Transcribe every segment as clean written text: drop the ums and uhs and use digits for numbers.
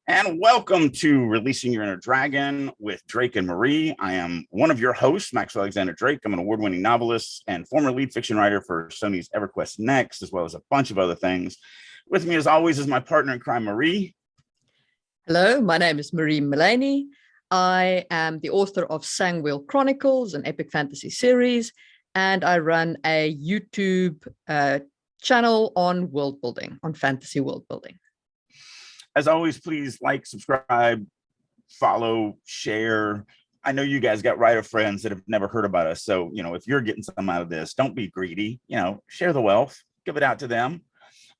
And welcome to Releasing Your Inner Dragon with Drake and Marie. I am one of your hosts, Maxwell Alexander Drake. I'm an award-winning novelist and former lead fiction writer for Sony's EverQuest Next, as well as a bunch of other things. With me, as always, is my partner in crime, Marie. Hello, my name is Marie Mullaney. I am the author of Sangwheel Chronicles, an epic fantasy series, and I run a YouTube channel on world building, on fantasy world building. As always, please like, subscribe, follow, share. I know you guys got writer friends that have never heard about us. So, if you're getting something out of this, don't be greedy, share the wealth, give it out to them.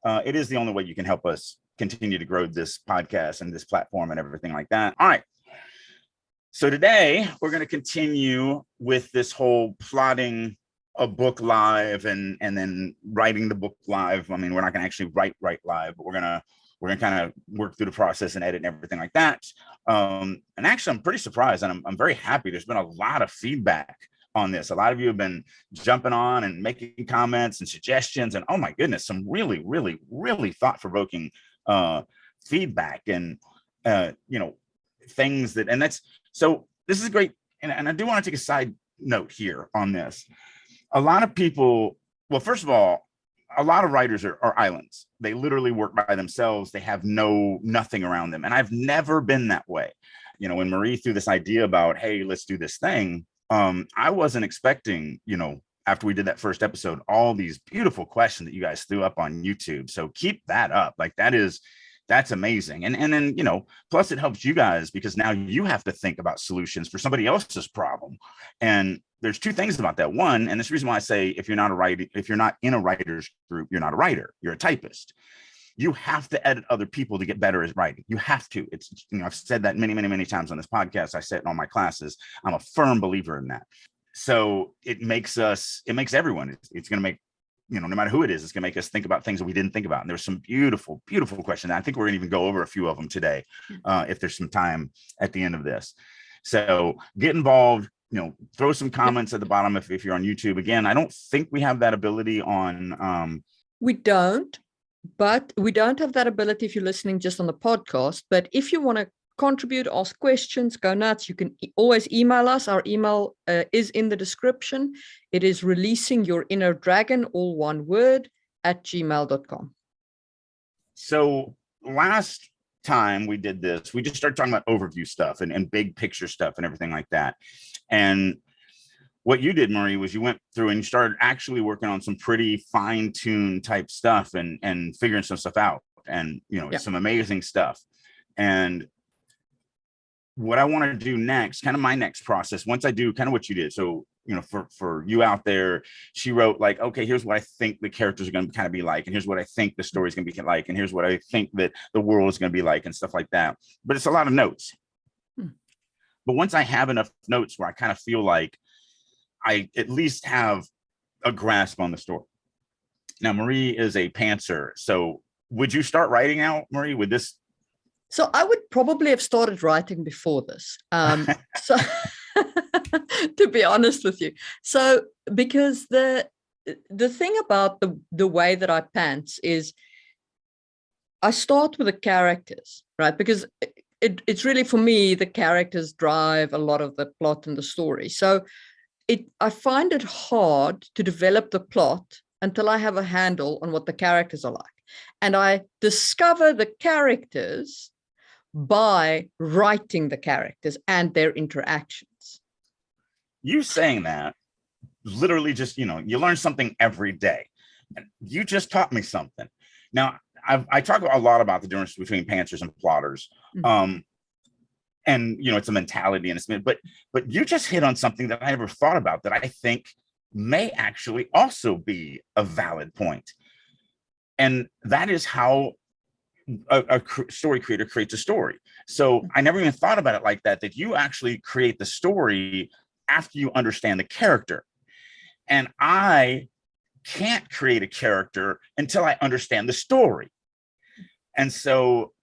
It is the only way you can help us continue to grow this podcast and this platform and everything like that. All right. So today we're going to continue with this whole plotting a book live and then writing the book live. I mean, we're not going to actually write live, but we're going to kind of work through the process and edit and everything like that. And actually, I'm pretty surprised and I'm very happy. There's been a lot of feedback on this. A lot of you have been jumping on and making comments and suggestions. And oh my goodness, some really, really, really thought-provoking feedback and, things that, and that's, so this is great. And I do want to take a side note here on this. A lot of people, well, first of all, a lot of writers are islands. They literally work by themselves. They have nothing around them. And I've never been that way. When Marie threw this idea about, hey, let's do this thing, I wasn't expecting, after we did that first episode, all these beautiful questions that you guys threw up on YouTube. So keep that up. Like that's amazing. And then, plus it helps you guys because now you have to think about solutions for somebody else's problem. And there's two things about that. One, and this is the reason why I say, if you're not in a writer's group, you're not a writer, you're a typist. You have to edit other people to get better at writing. You have to. It's, I've said that many, many, many times on this podcast. I say it in all my classes. I'm a firm believer in that. So it makes everyone, it's going to make, no matter who it is, it's going to make us think about things that we didn't think about. And there's some beautiful, beautiful questions. I think we're going to even go over a few of them today, if there's some time at the end of this. So get involved, throw some comments at the bottom if you're on YouTube. Again, I don't think we have that ability on. We don't, but we don't have that ability if you're listening just on the podcast. But if you want to contribute, ask questions, go nuts, you can always email us. Our email is in the description. It is releasingyourinnerdragon, all one word, @gmail.com. So last time we did this, we just started talking about overview stuff and big picture stuff and everything like that. And what you did, Marie, was you went through and you started actually working on some pretty fine-tuned type stuff and figuring some stuff out and, some amazing stuff. And what I want to do next, kind of my next process, once I do kind of what you did. So, for you out there, she wrote like, okay, here's what I think the characters are going to kind of be like. And here's what I think the story is going to be like. And here's what I think that the world is going to be like and stuff like that. But it's a lot of notes. But once I have enough notes where I kind of feel like I at least have a grasp on the story. Now, Marie is a pantser. So would you start writing out, Marie, with this? So I would probably have started writing before this. So to be honest with you. So because the thing about the way that I pants is I start with the characters, right? Because it's really, for me, the characters drive a lot of the plot and the story. So I find it hard to develop the plot until I have a handle on what the characters are like. And I discover the characters by writing the characters and their interactions. You saying that literally just, you learn something every day. And you just taught me something. Now, I talk a lot about the difference between pantsers and plotters. And, it's a mentality and but you just hit on something that I never thought about that I think may actually also be a valid point. And that is how a story creator creates a story. So I never even thought about it like that you actually create the story after you understand the character. And I can't create a character until I understand the story. And so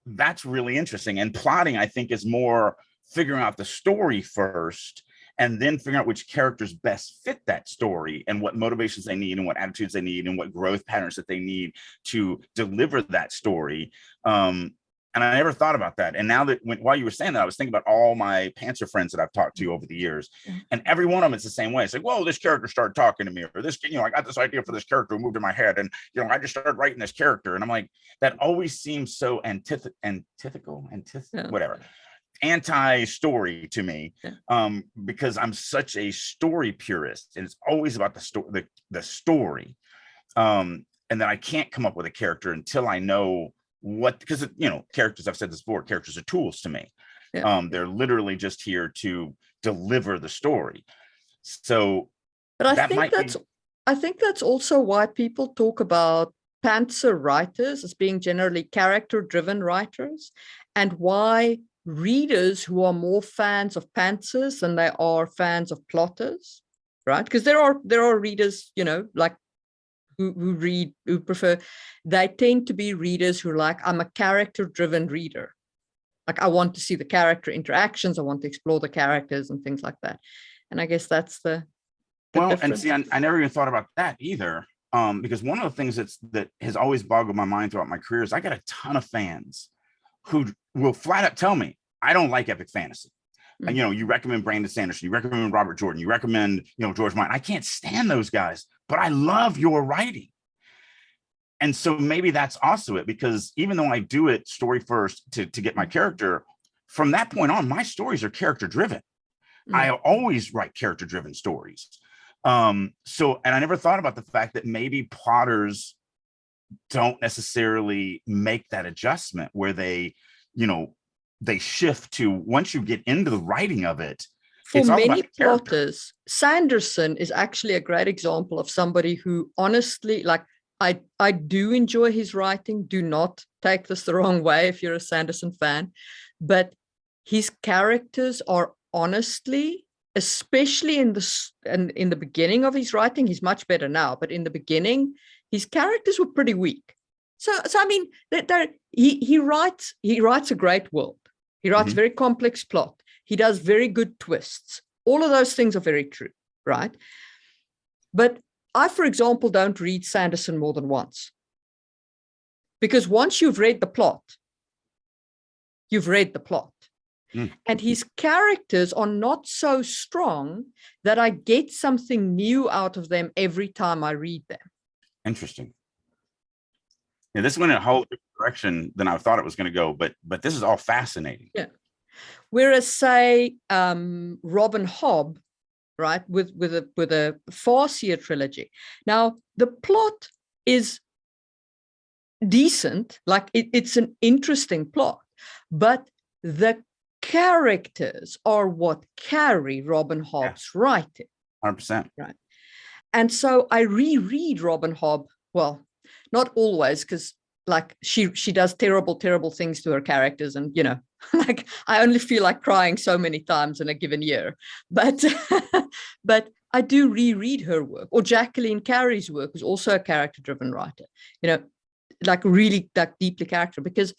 that's really interesting. And plotting, I think, is more figuring out the story first and then figuring out which characters best fit that story and what motivations they need and what attitudes they need and what growth patterns that they need to deliver that story. And And I never thought about that. And now that while you were saying that, I was thinking about all my pantser friends that I've talked to over the years. And every one of them, it's the same way. It's like, whoa, this character started talking to me, or this, I got this idea for this character who moved in my head. And, I just started writing this character. And I'm like, that always seems so whatever, anti-story to me, because I'm such a story purist, and it's always about the story. And then I can't come up with a character until I know what, because characters, I've said this before, characters are tools to me. They're literally just here to deliver the story. So but I think that's also why people talk about pantser writers as being generally character driven writers, and why readers who are more fans of pantsers than they are fans of plotters, right? Because there are readers, like who prefer, they tend to be readers who are like, I'm a character driven reader. Like, I want to see the character interactions. I want to explore the characters and things like that. And I guess that's the difference. And see, I never even thought about that either. Because one of the things that has always boggled my mind throughout my career is I got a ton of fans who will flat out tell me, I don't like epic fantasy. And, you recommend Brandon Sanderson, you recommend Robert Jordan, you recommend, George Martin. I can't stand those guys, but I love your writing. And so maybe that's also it, because even though I do it story first to get my character, from that point on, my stories are character driven. I always write character driven stories. And I never thought about the fact that maybe plotters don't necessarily make that adjustment where they shift to, once you get into the writing of it. For many plotters, Sanderson is actually a great example of somebody who honestly, like, I do enjoy his writing. Do not take this the wrong way if you're a Sanderson fan, but his characters are honestly, especially in the beginning of his writing, he's much better now, but in the beginning, his characters were pretty weak. So I mean, he writes a great world. He writes a very complex plot. He does very good twists. All of those things are very true, right? But I, for example, don't read Sanderson more than once. Because once you've read the plot, you've read the plot. And his characters are not so strong that I get something new out of them every time I read them. Interesting. Yeah, this went in a whole different direction than I thought it was going to go, but this is all fascinating. Yeah. Whereas, say, Robin Hobb, right, with a Farseer trilogy. Now, the plot is decent, like it's an interesting plot, but the characters are what carry Robin Hobb's writing. 100%. Right. And so I reread Robin Hobb, well, not always, because like she does terrible things to her characters, and like I only feel like crying so many times in a given year, but I do reread her work, or Jacqueline Carey's work, who's also a character driven writer, like really like deeply character, because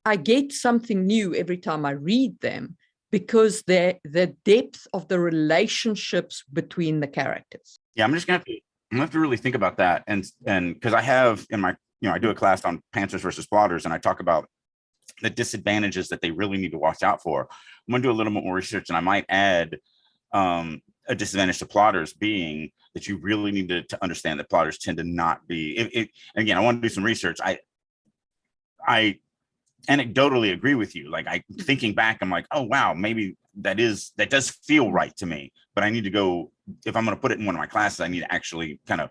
I get something new every time I read them, because the depth of the relationships between the characters. Yeah, I'm gonna have to really think about that, and because I have in my I do a class on pantsers versus plotters, and I talk about the disadvantages that they really need to watch out for. I'm going to do a little bit more research, and I might add a disadvantage to plotters being that you really need to understand that plotters tend to not be. And again, I want to do some research. I anecdotally agree with you. Like, thinking back, I'm like, oh wow, maybe that does feel right to me. But I need to go, if I'm going to put it in one of my classes, I need to actually kind of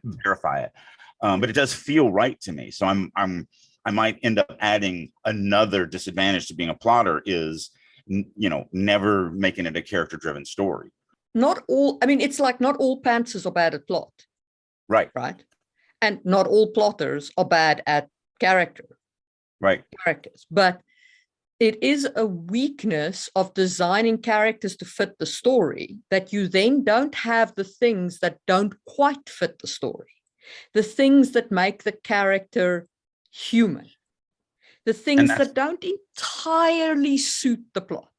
verify it. But it does feel right to me. So I might end up adding another disadvantage to being a plotter is, never making it a character-driven story. It's like not all pantsers are bad at plot. Right. Right. And not all plotters are bad at characters. But it is a weakness of designing characters to fit the story that you then don't have the things that don't quite fit the story. The things that make the character human, the things that don't entirely suit the plot.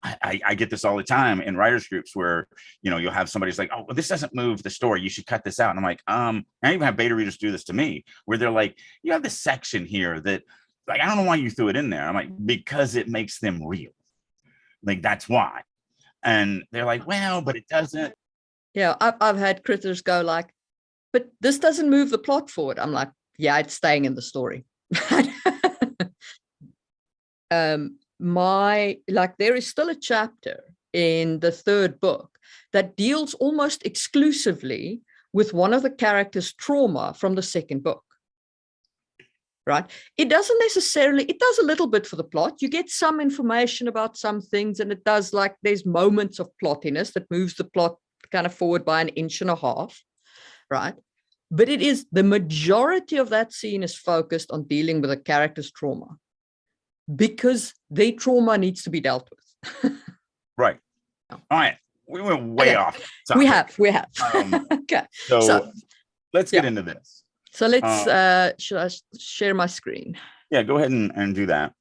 I get this all the time in writers groups where, you'll have somebody's like, oh, well, this doesn't move the story, you should cut this out. And I'm like, I even have beta readers do this to me, where they're like, you have this section here that, like, I don't know why you threw it in there. I'm like, because it makes them real. Like, that's why. And they're like, well, but it doesn't. Yeah, I've had critics go like, but this doesn't move the plot forward. I'm like, yeah, it's staying in the story. There is still a chapter in the third book that deals almost exclusively with one of the characters' trauma from the second book. Right? It doesn't necessarily, it does a little bit for the plot. You get some information about some things, and it does, like, there's moments of plottiness that moves the plot kind of forward by an inch and a half, right? But it is, the majority of that scene is focused on dealing with a character's trauma, because their trauma needs to be dealt with. Right. All right. We went way off We topic. have. Okay. So let's get into this. So let's, should I share my screen? Yeah, go ahead and do that.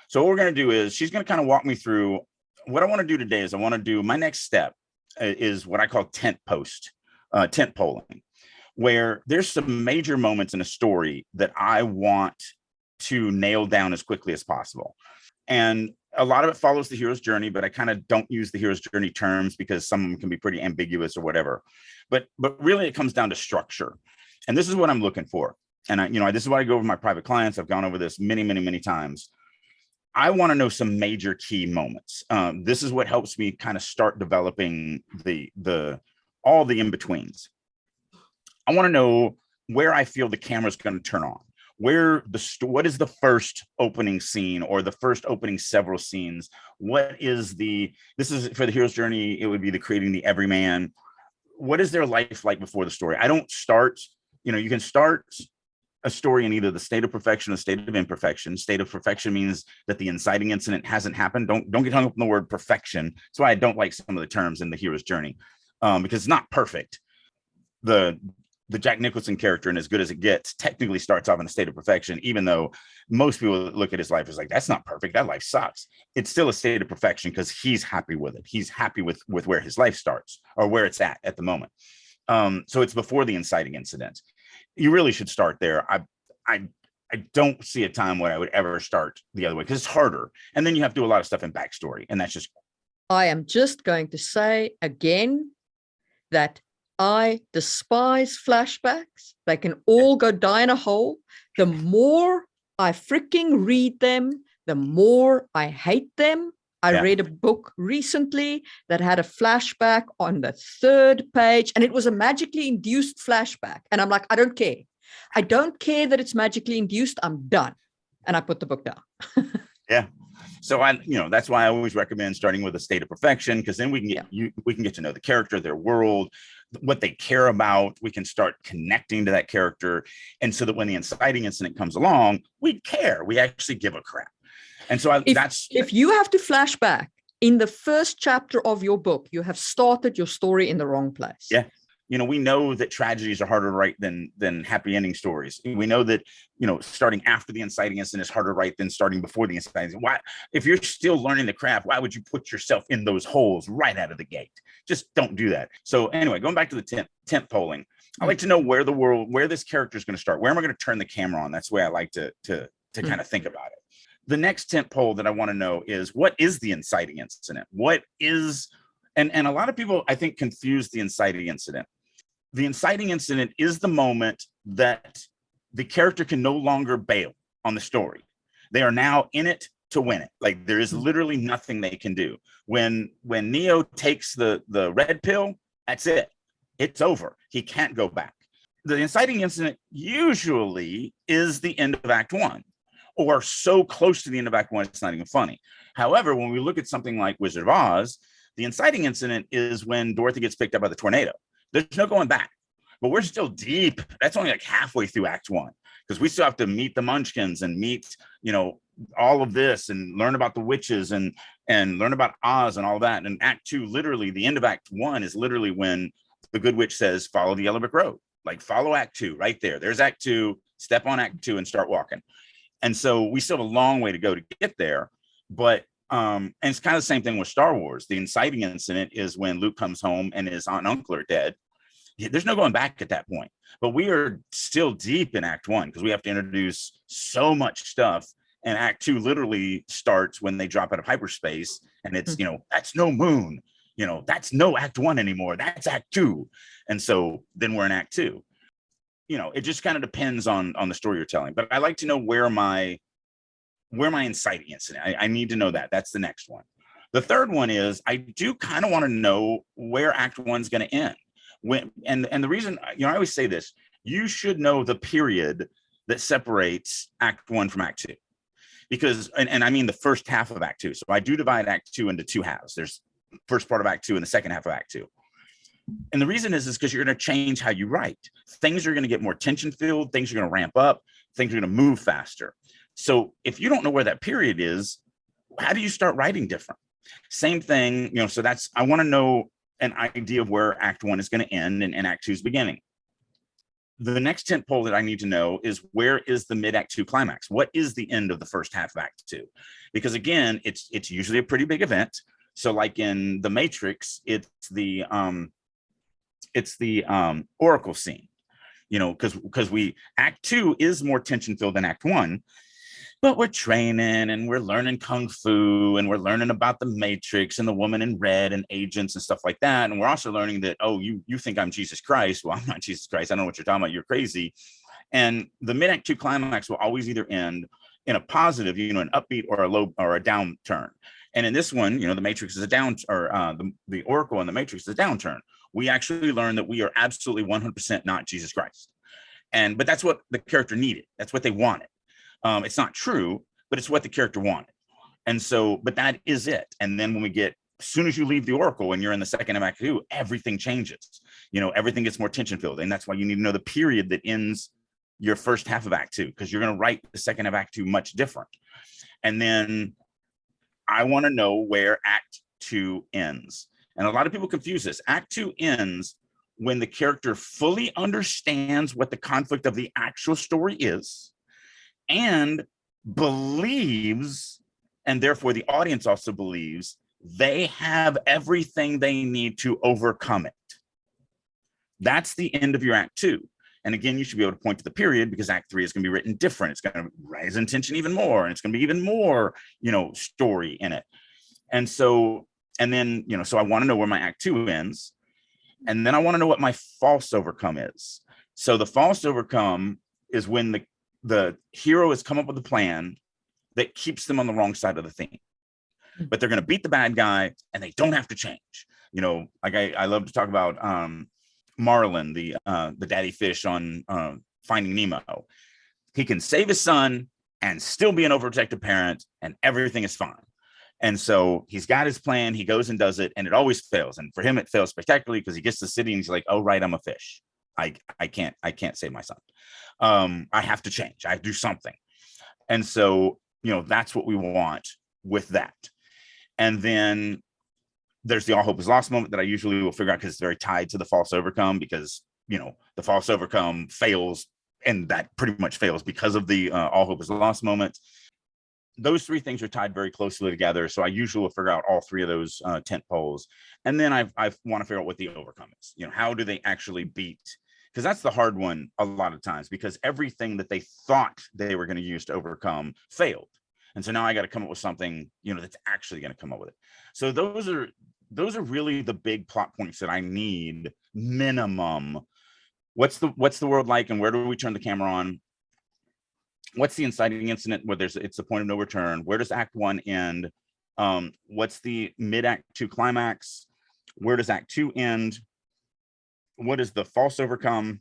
So what we're going to do is, she's going to kind of walk me through what I want to do today. Is I want to do, my next step is what I call tent polling, where there's some major moments in a story that I want to nail down as quickly as possible. And a lot of it follows the hero's journey, but I kind of don't use the hero's journey terms because some of them can be pretty ambiguous or whatever. But really it comes down to structure. And this is what I'm looking for. And this is why I go over my private clients. I've gone over this many, many, many times. I want to know some major key moments. This is what helps me kind of start developing all the in-betweens. I want to know where I feel the camera's going to turn on. What is the first opening scene, or the first opening several scenes? This is for the hero's journey. It would be the creating the everyman. What is their life like before the story? I don't start, you can start a story in either the state of perfection or the state of imperfection. State of perfection means that the inciting incident hasn't happened. Don't get hung up on the word perfection. That's why I don't like some of the terms in the hero's journey, because it's not perfect. The Jack Nicholson character, and As Good as It Gets, technically starts off in a state of perfection, even though most people look at his life as like, that's not perfect. That life sucks. It's still a state of perfection because he's happy with it. He's happy with where his life starts, or where it's at the moment. So it's before the inciting incident. You really should start there. I don't see a time where I would ever start the other way, because it's harder. And then you have to do a lot of stuff in backstory. And that's just. I am just going to say again that I despise flashbacks. They can all go die in a hole. The more I freaking read them, the more I hate them. I read a book recently that had a flashback on the 3rd page, and it was a magically induced flashback. And I'm like, I don't care. I don't care that it's magically induced. I'm done. And I put the book down. Yeah. So that's why I always recommend starting with a state of perfection, because then we can get to know the character, their world, what they care about. We can start connecting to that character. And so that when the inciting incident comes along, we care. We actually give a crap. And so if you have to flash back in the first chapter of your book, you have started your story in the wrong place. Yeah. We know that tragedies are harder to write than happy ending stories. We know that, starting after the inciting incident is harder to write than starting before the inciting incident. Why, if you're still learning the craft, why would you put yourself in those holes right out of the gate? Just don't do that. So anyway, going back to the tent polling, I like to know where this character is going to start. Where am I going to turn the camera on? That's the way I like to kind of think about it. The next tent pole that I want to know is, what is the inciting incident? What is, and a lot of people, I think, confuse the inciting incident. The inciting incident is the moment that the character can no longer bail on the story. They are now in it to win it. Like, there is literally nothing they can do. When Neo takes the red pill, that's it. It's over. He can't go back. The inciting incident usually is the end of Act 1. Or so close to the end of Act 1, it's not even funny. However, when we look at something like Wizard of Oz, the inciting incident is when Dorothy gets picked up by the tornado. There's no going back. But we're still deep. That's only like halfway through Act 1, because we still have to meet the Munchkins and meet, all of this, and learn about the witches and learn about Oz and all that. And Act 2, literally, the end of Act 1 is literally when the Good Witch says, follow the yellow brick road. Like, follow Act 2 right there. There's Act 2. Step on Act 2 and start walking. And so we still have a long way to go to get there. But and it's kind of the same thing with Star Wars. The inciting incident is when Luke comes home and his aunt and uncle are dead. There's no going back at that point. But we are still deep in Act 1, because we have to introduce so much stuff And Act 2 literally starts when they drop out of hyperspace, and it's, that's no moon, that's no Act 1 anymore. That's Act 2. And so then we're in Act 2. It just kind of depends on the story you're telling. But I like to know where my inciting incident. I need to know that. That's the next one. The third one is I do kind of want to know where Act 1 is going to end. And the reason, I always say this, you should know the period that separates Act 1 from Act 2. Because, and I mean the first half of Act 2. So I do divide Act 2 into two halves. There's first part of Act 2 and the second half of Act 2. And the reason is because you're going to change how you write. Things are going to get more tension filled. Things are going to ramp up. Things are going to move faster. So if you don't know where that period is, how do you start writing different? Same thing, so I want to know an idea of where Act 1 is going to end and Act 2 is beginning. The next tent pole that I need to know is where is the mid-Act 2 climax? What is the end of the first half of Act 2? Because again, it's usually a pretty big event. So like in The Matrix, it's the Oracle scene, because Act 2 is more tension filled than Act 1. But we're training and we're learning Kung Fu and we're learning about the Matrix and the woman in red and agents and stuff like that. And we're also learning that, you think I'm Jesus Christ. Well, I'm not Jesus Christ. I don't know what you're talking about. You're crazy. And the mid-Act 2 climax will always either end in a positive, an upbeat or a low or a downturn. And in this one, the Matrix is a down, or the Oracle and the Matrix is a downturn. We actually learn that we are absolutely 100% not Jesus Christ. But that's what the character needed. That's what they wanted. It's not true, but it's what the character wanted. And so, but that is it. And then when as soon as you leave the Oracle and you're in the second of Act 2, everything changes. Everything gets more tension filled. And that's why you need to know the period that ends your first half of Act 2, because you're going to write the second of Act 2 much different. And then I want to know where Act 2 ends. And a lot of people confuse this. Act 2 ends when the character fully understands what the conflict of the actual story is, and believes, and therefore the audience also believes, they have everything they need to overcome it. That's the end of your Act 2. And again, you should be able to point to the period, because Act 3 is going to be written different. It's going to rise in tension even more, and it's going to be even more, story in it. And so, so I want to know where my Act 2 ends. And then I want to know what my false overcome is. So the false overcome is when the hero has come up with a plan that keeps them on the wrong side of the theme, but they're going to beat the bad guy and they don't have to change. Like I love to talk about Marlin, the daddy fish on Finding Nemo. He can save his son and still be an overprotective parent, and everything is fine. And so he's got his plan. He goes and does it, and it always fails. And for him, it fails spectacularly, because he gets to the city and he's like, "Oh, right, I'm a fish. I can't save my son. I have to change. I have to do something." And so, that's what we want with that. And then there's the all hope is lost moment that I usually will figure out, because it's very tied to the false overcome, because, the false overcome fails, and that pretty much fails because of the all hope is lost moment. Those three things are tied very closely together. So I usually will figure out all three of those tent poles. And then I want to figure out what the overcome is. How do they actually beat? Because that's the hard one a lot of times, because everything that they thought they were going to use to overcome failed. And so now I got to come up with something, that's actually going to come up with it. So those are really the big plot points that I need minimum. What's the world like, and where do we turn the camera on? What's the inciting incident where it's the point of no return? Where does Act 1 end? What's the mid-Act 2 climax? Where does Act 2 end? What is the false overcome?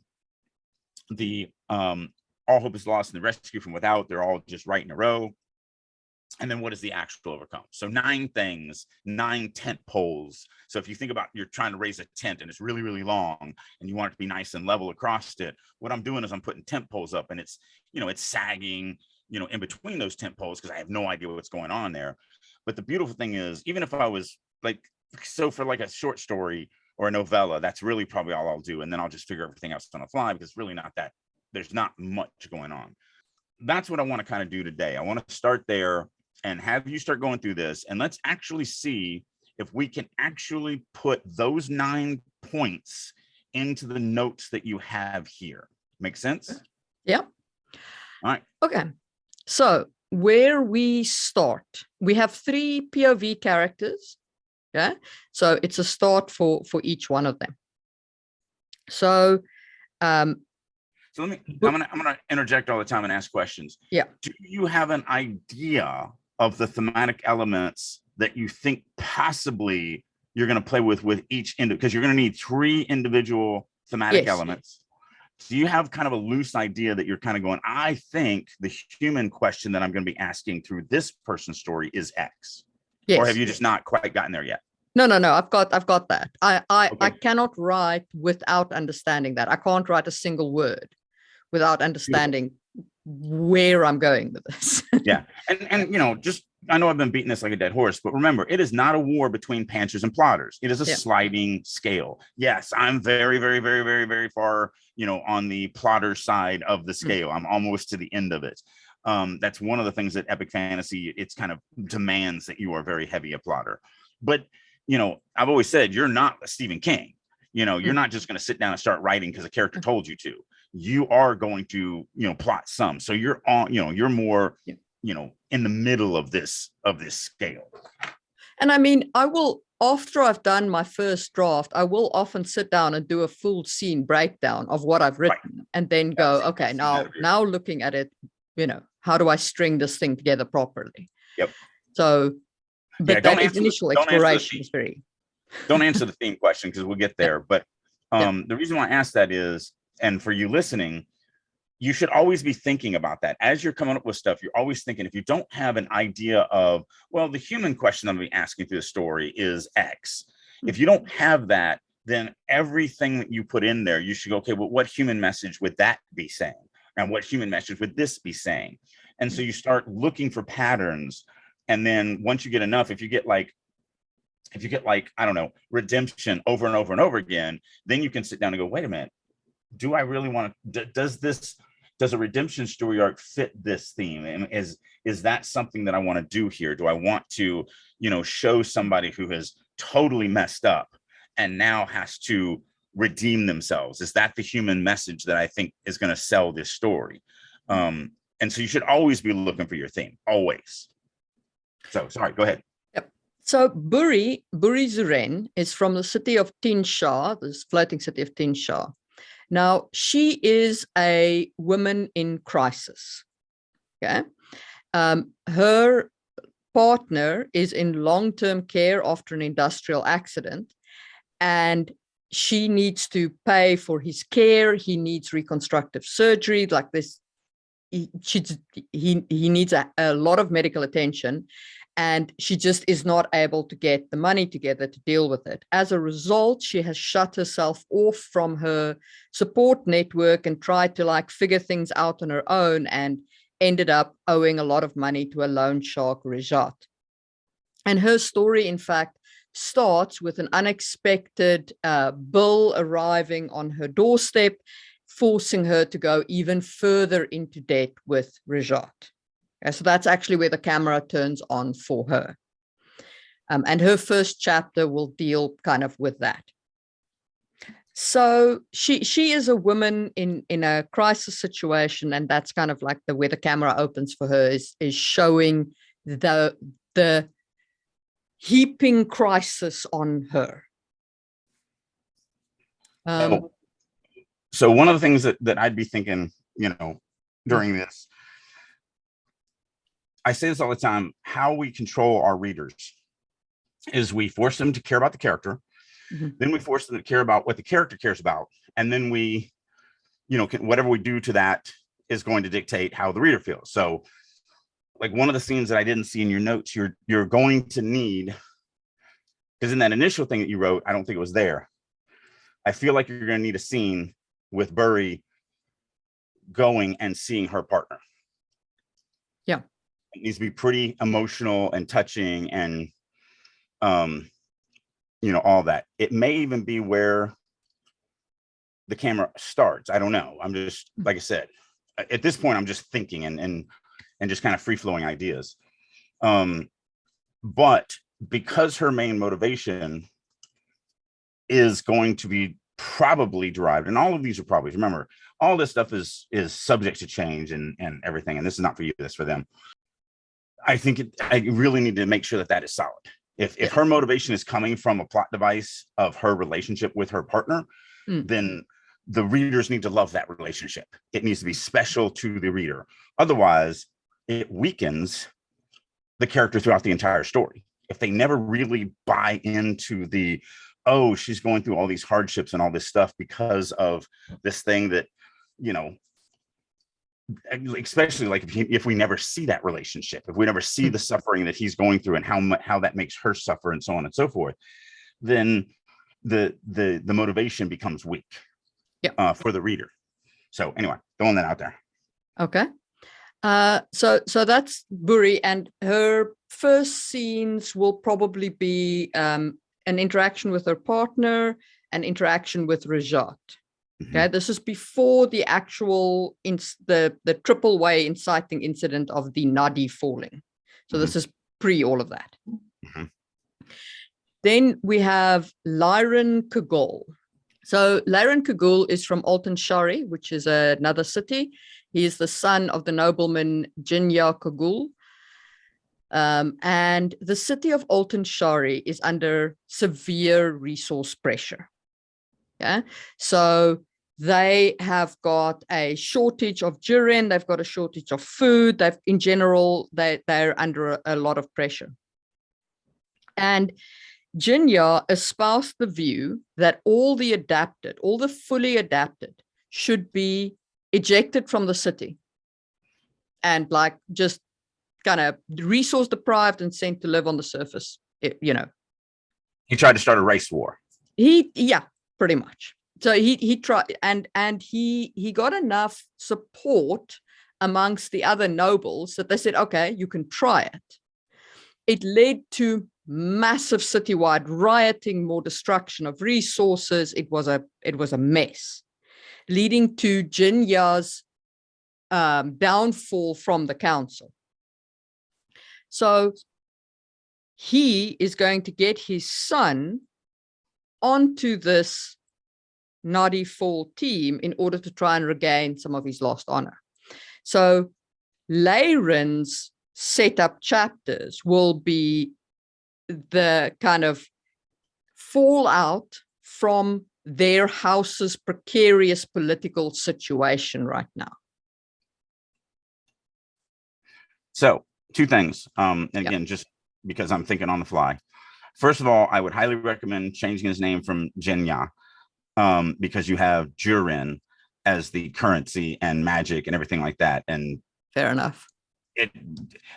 The all hope is lost and the rescue from without. They're all just right in a row. And then what is the actual overcome? So 9 things, 9 tent poles. So if you think about, you're trying to raise a tent and it's really, really long and you want it to be nice and level across it, what I'm doing is I'm putting tent poles up, and it's, it's sagging, in between those tent poles, because I have no idea what's going on there. But the beautiful thing is, even if I was for like a short story or a novella, that's really probably all I'll do. And then I'll just figure everything else on the fly, because really there's not much going on. That's what I want to kind of do today. I want to start there and have you start going through this, and let's actually see if we can actually put those 9 points into the notes that you have here. Make sense? Yep. All right. Okay. So where we start, we have 3 POV characters. Yeah. So it's a start for each one of them. So, I'm gonna interject all the time and ask questions. Yeah. Do you have an idea of the thematic elements that you think possibly you're going to play with each because you're going to need 3 individual thematic elements? Do you have kind of a loose idea that you're kind of going, I think the human question that I'm going to be asking through this person's story is X? Yes. Or have you just not quite gotten there yet? No. I've got that. I cannot write without understanding that. I can't write a single word without understanding where I'm going with this. Yeah. And I know I've been beating this like a dead horse, but remember, it is not a war between pantsers and plotters. It is a sliding scale. Yes, I'm very, very, very, very, very far, on the plotter side of the scale. I'm almost to the end of it. That's one of the things that epic fantasy, it's kind of demands that you are very heavy a plotter. But, I've always said, you're not a Stephen King. You're not just going to sit down and start writing because a character told you to. You are going to, plot some. So you're on, you're more, in the middle of this scale. And I mean, after I've done my first draft, I will often sit down and do a full scene breakdown of what I've written, and then go, okay, now looking at it, how do I string this thing together properly? Yep. So, but that initial exploration is very. Don't answer the theme question because we'll get there. But the reason why I asked that is, and for you listening, you should always be thinking about that as you're coming up with stuff. You're always thinking, if you don't have an idea of, well, the human question I'm going to be asking through the story is X. If you don't have that, then everything that you put in there, you should go, okay, well, what human message would that be saying? And what human message would this be saying? And so you start looking for patterns. And then once you get enough, if you get like, I don't know, redemption over and over and over again, then you can sit down and go, wait a minute, do I really want to, does a redemption story arc fit this theme? And is that something that I want to do here? Do I want to, show somebody who has totally messed up and now has to redeem themselves? Is that the human message that I think is going to sell this story? And so you should always be looking for your theme, always. So sorry, go ahead. Yep. So Buri Zuren is from the city of Tinsha, this floating city of Tinsha. Now, she is a woman in crisis. Okay. Her partner is in long-term care after an industrial accident, and she needs to pay for his care. He needs reconstructive surgery like this. He needs a lot of medical attention, and she just is not able to get the money together to deal with it. As a result, she has shut herself off from her support network and tried to figure things out on her own, and ended up owing a lot of money to a loan shark, Rajat. And her story, in fact, starts with an unexpected bill arriving on her doorstep, forcing her to go even further into debt with Rajat. So that's actually where the camera turns on for her. And her first chapter will deal kind of with that. So she is a woman in a crisis situation, and that's kind of like where the camera opens for her is showing the heaping crisis on her. So one of the things that I'd be thinking, during this, I say this all the time, how we control our readers is we force them to care about the character. Then we force them to care about what the character cares about. And then we, whatever we do to that is going to dictate how the reader feels. So like one of the scenes that I didn't see in your notes, you're going to need, because in that initial thing that you wrote, I don't think it was there. I feel like you're going to need a scene with Buri going and seeing her partner. Yeah. It needs to be pretty emotional and touching and, all that. It may even be where the camera starts. I don't know. I'm just, like I said, at this point, I'm just thinking and just kind of free flowing ideas. But because her main motivation is going to be probably derived, and all of these are probably, remember, all this stuff is subject to change and everything. And this is not for you, this is for them. I think I really need to make sure that that is solid. If her motivation is coming from a plot device of her relationship with her partner, then the readers need to love that relationship. It needs to be special to the reader. Otherwise, it weakens the character throughout the entire story. If they never really buy into the, oh, she's going through all these hardships and all this stuff because of this thing that, you know, especially like if we never see that relationship, if we never see the suffering that he's going through and how that makes her suffer and so on and so forth, then the motivation becomes weak for the reader. So anyway, throwing that out there. Okay. So that's Buri, and her first scenes will probably be an interaction with her partner, an interaction with Rajat. Okay, this is before the actual the triple way inciting incident of the Nadi falling. So this is pre all of that. Then we have Lyran Kagul. So Lyran Kagul is from Altan Shari, which is another city. He is the son of the nobleman Jinya Kagul. And the city of Altan Shari is under severe resource pressure. Yeah, so they have got a shortage of jurin, they've got a shortage of food, in general, they're under a lot of pressure. And Jinya espoused the view that all the fully adapted should be ejected from the city and like just kind of resource deprived and sent to live on the surface, you know. He tried to start a race war. Yeah, pretty much. So he tried, and he got enough support amongst the other nobles that they said, okay, you can try it. It led to massive citywide rioting, more destruction of resources. It was a mess, leading to Jinya's downfall from the council. So he is going to get his son onto this Nadi Fall team in order to try and regain some of his lost honor. So Lyran's setup chapters will be the kind of fallout from their house's precarious political situation right now. So two things. And again, just because I'm thinking on the fly. First of all, I would highly recommend changing his name from Jinya, because you have jurin as the currency and magic and everything like that. And fair enough.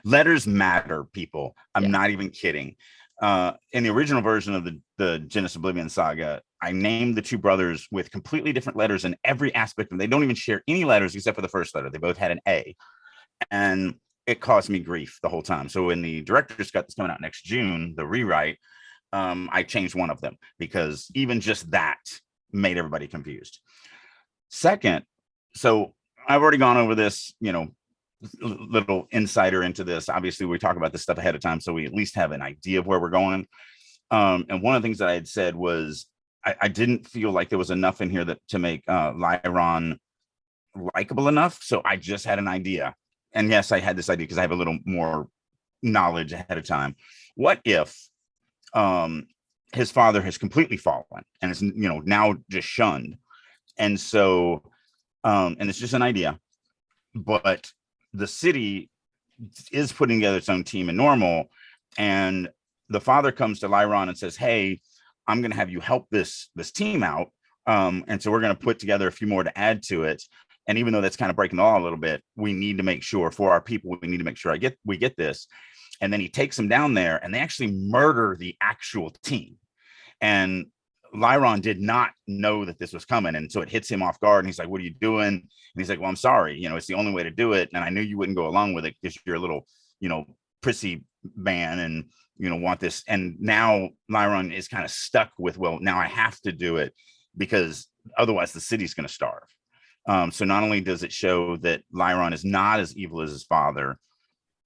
Letters matter, people. I'm not even kidding. In the original version of the Genesis Oblivion saga, I named the two brothers with completely different letters in every aspect, and they don't even share any letters except for the first letter. They both had an A, and it caused me grief the whole time. So in the director's cut that's coming out next June, the rewrite, I changed one of them because even just that made everybody confused. Second, so I've already gone over this, you know, little insider into this. Obviously, we talk about this stuff ahead of time, so we at least have an idea of where we're going. And one of the things that I had said was I didn't feel like there was enough in here to make Lyran likable enough. So I just had an idea. And yes, I had this idea because I have a little more knowledge ahead of time. What if his father has completely fallen and is, you know, now just shunned? And so, and it's just an idea, but the city is putting together its own team in normal, and the father comes to Lyran and says, hey, I'm going to have you help this team out. And so we're going to put together a few more to add to it. And even though that's kind of breaking the law a little bit, we need to make sure for our people, we need to make sure we get this. And then he takes them down there and they actually murder the actual team. And Lyran did not know that this was coming. And so it hits him off guard. And he's like, what are you doing? And he's like, well, I'm sorry. You know, it's the only way to do it. And I knew you wouldn't go along with it because you're a little, you know, prissy man and, you know, want this. And now Lyran is kind of stuck with, well, now I have to do it because otherwise the city's going to starve. So not only does it show that Lyran is not as evil as his father,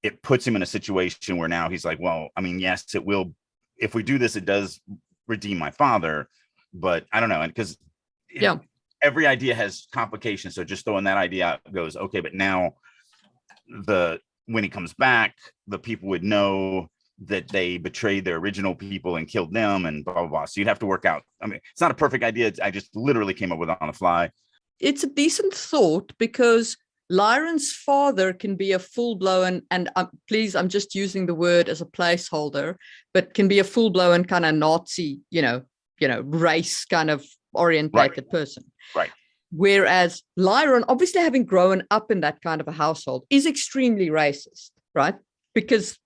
it puts him in a situation where now he's like, well, I mean, yes, it will. If we do this, it does redeem my father, but I don't know. And because every idea has complications. So just throwing that idea out goes, okay, but now when he comes back, the people would know that they betrayed their original people and killed them and blah, blah, blah. So you'd have to work out. I mean, it's not a perfect idea. I just literally came up with it on the fly. It's a decent thought because Lyron's father can be a full-blown, and please, I'm just using the word as a placeholder, but can be a full-blown kind of Nazi, race kind of orientated person. Right. Whereas Lyron, obviously having grown up in that kind of a household, is extremely racist, right? Because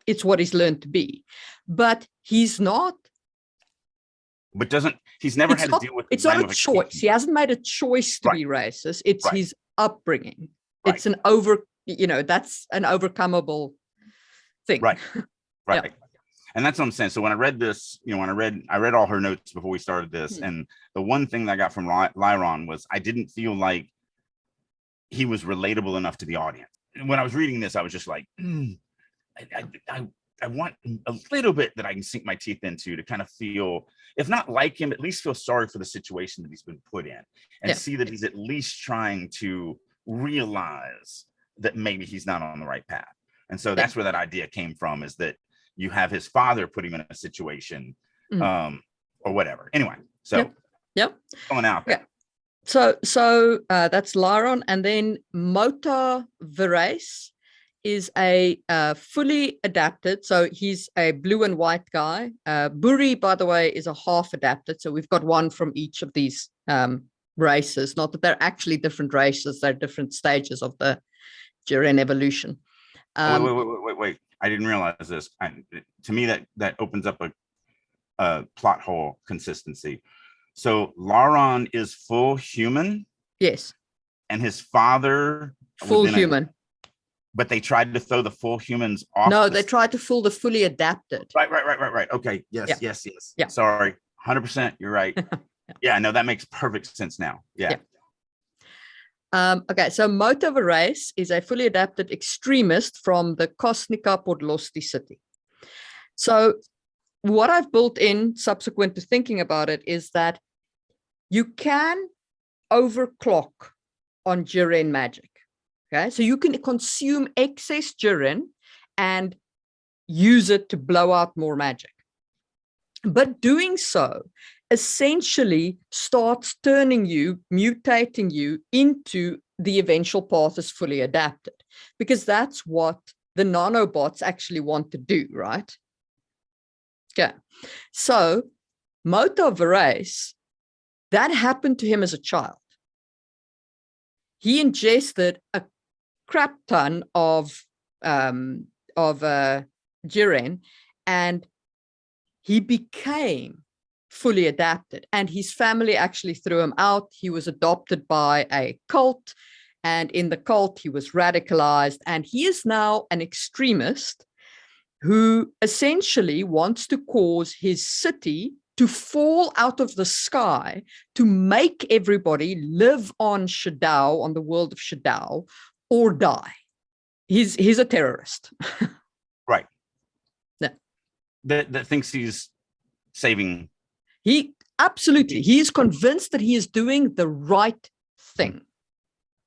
it's what he's learned to be. But he's not. But he's never had to deal with. It's not a choice. He hasn't made a choice to be racist. It's his upbringing. Right. It's that's an overcomable thing. Right. Right. Yeah. And that's what I'm saying. So when I read this, when I read all her notes before we started this, and the one thing that I got from Lyron was I didn't feel like he was relatable enough to the audience. When I was reading this, I was just like, I want a little bit that I can sink my teeth into to kind of feel, if not like him, at least feel sorry for the situation that he's been put in, and see that he's at least trying to realize that maybe he's not on the right path. And so that's where that idea came from, is that you have his father put him in a situation or whatever. Anyway, so going out there. So that's Lyron. And then Mota Verace is a fully adapted. So he's a blue and white guy. Buri, by the way, is a half adapted. So we've got one from each of these races. Not that they're actually different races. They're different stages of the Jiren evolution. Wait. I didn't realize this. To me, that opens up a plot hole consistency. So Lyron is full human. Yes. And his father full human. But they tried to throw the full humans off. No, they tried to fool the fully adapted. Right. Okay. Yes. Yeah. Sorry. 100%. You're right. Yeah. No, that makes perfect sense now. Yeah. Okay, so Mota Verace is a fully adapted extremist from the Kosnica Podlosti city. So what I've built in subsequent to thinking about it is that you can overclock on Jiren magic. Okay, so you can consume excess Jiren and use it to blow out more magic. But doing so essentially starts turning you, mutating you into the eventual path is fully adapted, because that's what the nanobots actually want to do, right? Okay, so Mota Verace, that happened to him as a child. He ingested a crap ton of Jiren, and he became fully adapted, and his family actually threw him out. He was adopted by a cult, and in the cult he was radicalized, and he is now an extremist who essentially wants to cause his city to fall out of the sky to make everybody live on Shadao, on the world of Shadao, or die. He's a terrorist. Right. Yeah. That thinks he's saving. He is convinced that he is doing the right thing.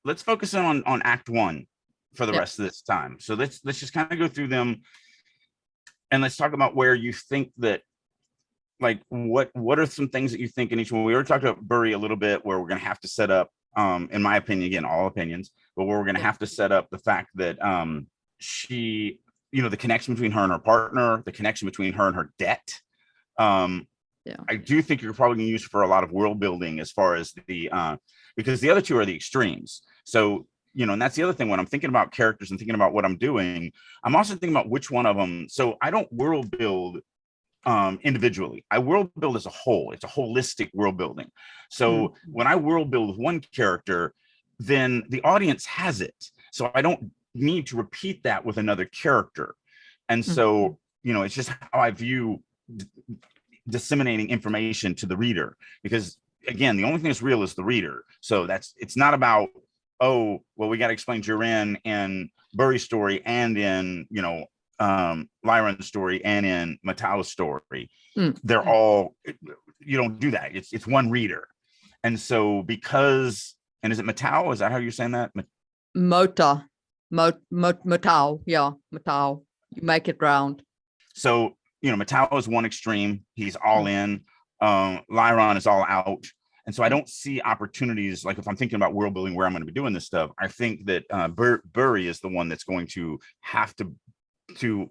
Let's focus on Act 1 for the rest of this time. So let's just kind of go through them, and let's talk about where you think that, like, what are some things that you think in each one. We already talked about Buri a little bit, where we're going to have to set up, in my opinion, again, all opinions, but where we're going to have to set up the fact that she, the connection between her and her partner, the connection between her and her debt. I do think you're probably going to use for a lot of world building as far as because the other two are the extremes. So, and that's the other thing when I'm thinking about characters and thinking about what I'm doing, I'm also thinking about which one of them. So I don't world build individually. I world build as a whole. It's a holistic world building. So when I world build with one character, then the audience has it. So I don't need to repeat that with another character. And so, it's just how I view disseminating information to the reader, because again, the only thing that's real is the reader. So it's not about, oh, well, we got to explain Jiren in Buri's story and in, Lyron's story and in Matao's story. They're all, you don't do that. It's one reader. And so and is it Matao? Is that how you're saying that? Mota. Matao. Yeah, Matao. You make it round. So, Matao is one extreme. He's all in. Lyron is all out. And so I don't see opportunities, like if I'm thinking about world building where I'm going to be doing this stuff, I think that Burry is the one that's going to have to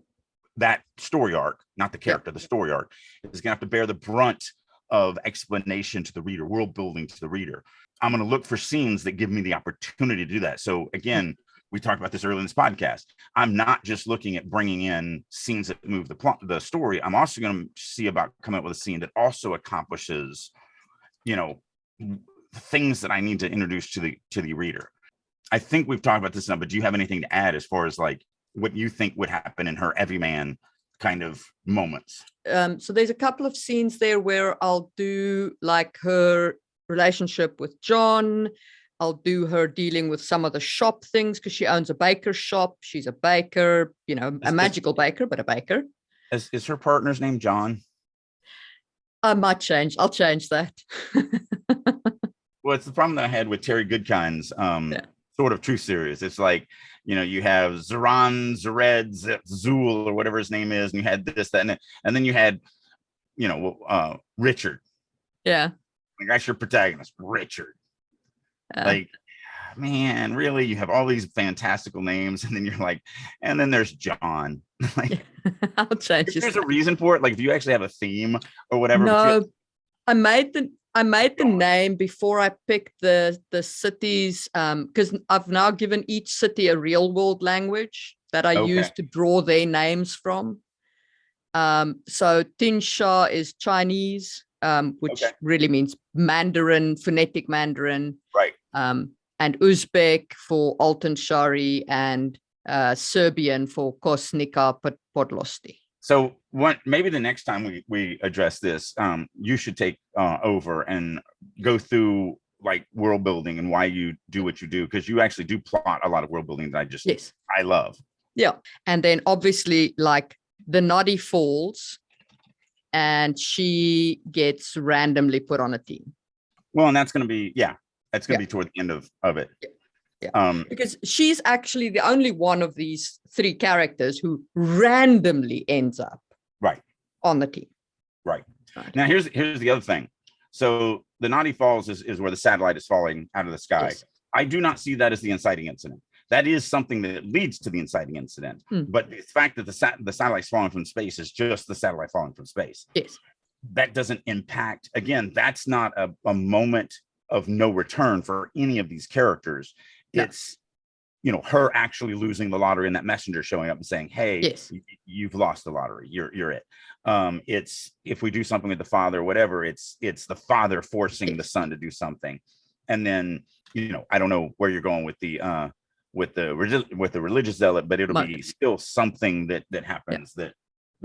that story arc, not the character, the story arc, is going to have to bear the brunt of explanation to the reader, world building to the reader. I'm going to look for scenes that give me the opportunity to do that. So again, we talked about this earlier in this podcast. I'm not just looking at bringing in scenes that move the plot, the story. I'm also going to see about coming up with a scene that also accomplishes, things that I need to introduce to the reader. I think we've talked about this now, but do you have anything to add as far as like what you think would happen in her everyman kind of moments? So there's a couple of scenes there where I'll do like her relationship with John. I'll do her dealing with some of the shop things because she owns a baker shop. She's a baker, a magical baker, but a baker. Is her partner's name John? I might change. I'll change that. Well, it's the problem that I had with Terry Goodkind's sort of Truth series. It's like, you have Zoran, Zared, Zul, or whatever his name is, and you had this, that, and then you had, Richard. Yeah. Like, that's your protagonist, Richard. Like, man, really? You have all these fantastical names, and then you're like, and then there's John. Like, I'll change. There's a reason for it. Like, if you actually have a theme or whatever. No, I made the name before I picked the cities, because I've now given each city a real world language that I use to draw their names from. So Tinsha is Chinese, which really means Mandarin, phonetic Mandarin. Right. And Uzbek for Altanshari, and Serbian for Kosnika Podlosti. So maybe the next time we address this, you should take over and go through like world building and why you do what you do, because you actually do plot a lot of world building that I love. Yeah. And then obviously like the Noddy falls and she gets randomly put on a team. Well, and that's going to be, that's going to be toward the end of it. Yeah. Because she's actually the only one of these three characters who randomly ends up on the team. Right. Now, here's the other thing. So the Noddy Falls is where the satellite is falling out of the sky. Yes. I do not see that as the inciting incident. That is something that leads to the inciting incident. But the fact that the satellite's falling from space is just the satellite falling from space. Yes. That doesn't impact, again, that's not a moment of no return for any of these characters. No. It's, her actually losing the lottery and that messenger showing up and saying, hey, you've lost the lottery. You're it. It's, if we do something with the father, whatever, it's the father forcing the son to do something. And then, I don't know where you're going with the religious zealot, but it'll be still something that happens that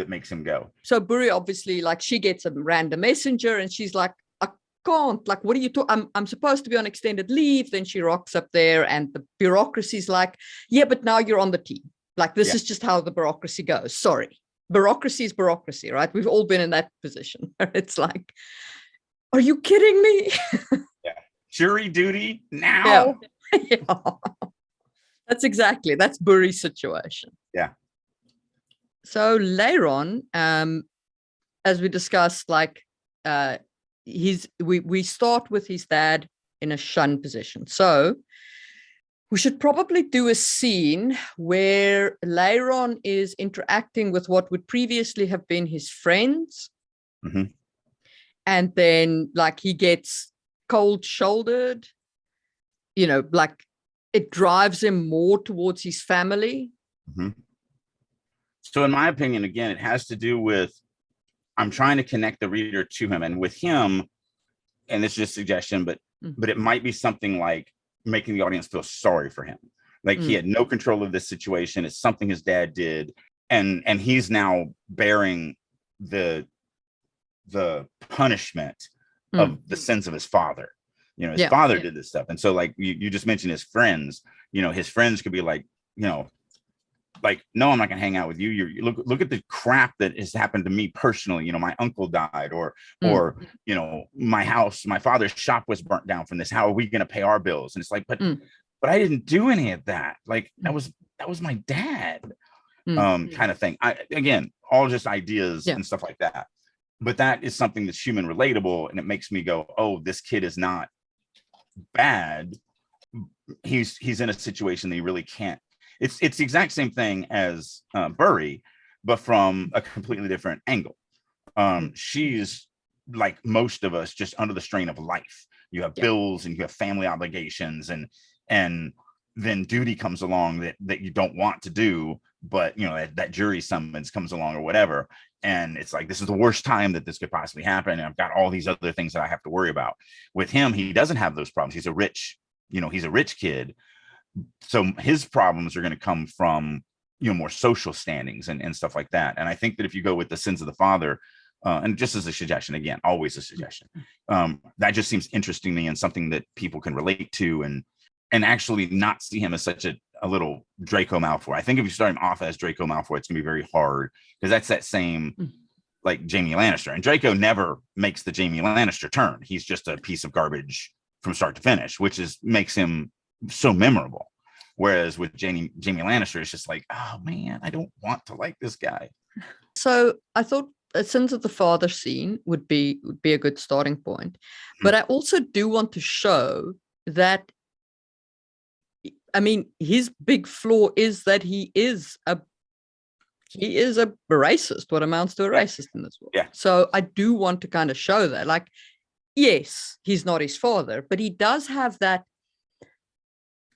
makes him go. So Buri, obviously, like, she gets a random messenger and she's like, I can't, like, what are you talking? I'm supposed to be on extended leave. Then she rocks up there and the bureaucracy's like, yeah, but now you're on the team. Like, this is just how the bureaucracy goes. Sorry. Bureaucracy is bureaucracy, right? We've all been in that position. It's like, are you kidding me? Jury duty now. That's Buri's situation. Yeah. So Leiron, as we discussed, like, we start with his dad in a shun position. So we should probably do a scene where Leiron is interacting with what would previously have been his friends. Mm-hmm. And then, like, he gets cold-shouldered, like, it drives him more towards his family. Mm-hmm. So in my opinion, again, it has to do with, I'm trying to connect the reader to him, and with him, and it's just a suggestion, but it might be something like making the audience feel sorry for him. Like he had no control of this situation. It's something his dad did. And he's now bearing the punishment of the sins of his father. His father did this stuff. And so, like, you just mentioned his friends, his friends could be like, like, no, I'm not gonna hang out with you. You look at the crap that has happened to me personally. My uncle died, or my house, my father's shop was burnt down from this. How are we gonna pay our bills? And it's like, but but I didn't do any of that. Like that was my dad, kind of thing. Again, all just ideas and stuff like that. But that is something that's human relatable, and it makes me go, oh, this kid is not bad. He's in a situation that he really can't. It's the exact same thing as Burry, but from a completely different angle. She's like most of us, just under the strain of life. You have bills and you have family obligations, and then duty comes along that you don't want to do, but you know that jury summons comes along or whatever, and it's like, this is the worst time that this could possibly happen, and I've got all these other things that I have to worry about. With him, he doesn't have those problems. He's a rich kid, so his problems are going to come from more social standings and stuff like that. And I think that if you go with the sins of the father, and just as a suggestion, again, always a suggestion, that just seems interesting to me and something that people can relate to, and actually not see him as such a little Draco Malfoy. I think if you start him off as Draco Malfoy, it's gonna be very hard, because that's that same like Jamie Lannister, and Draco never makes the Jamie Lannister turn. He's just a piece of garbage from start to finish, which makes him so memorable. Whereas with Jamie Lannister, it's just like, oh man, I don't want to like this guy. So I thought a Sins of the Father scene would be a good starting point. But I also do want to show that, I mean, his big flaw is that he is a racist, what amounts to a racist in this world. Yeah. So I do want to kind of show that, like, yes, he's not his father, but he does have that,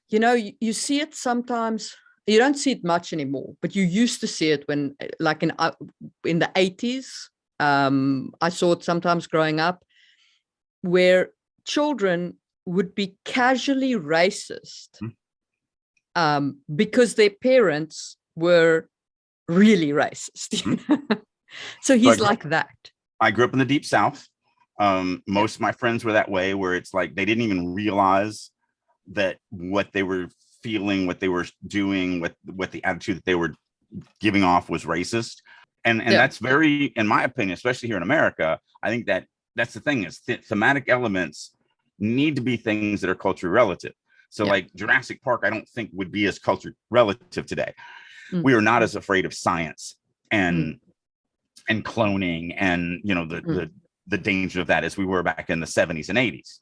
you see it sometimes. You don't see it much anymore, but you used to see it when, like in the 80s. I saw it sometimes growing up, where children would be casually racist because their parents were really racist. So he's like that. I grew up in the Deep South. Most of my friends were that way, where it's like they didn't even realize that what they were feeling, what they were doing, what the attitude that they were giving off was racist. And that's very, in my opinion, especially here in America, I think that's the thing, is thematic elements need to be things that are culturally relative. So like Jurassic Park, I don't think would be as culture relative today. We are not as afraid of science and cloning and the danger of that as we were back in the 70s and 80s.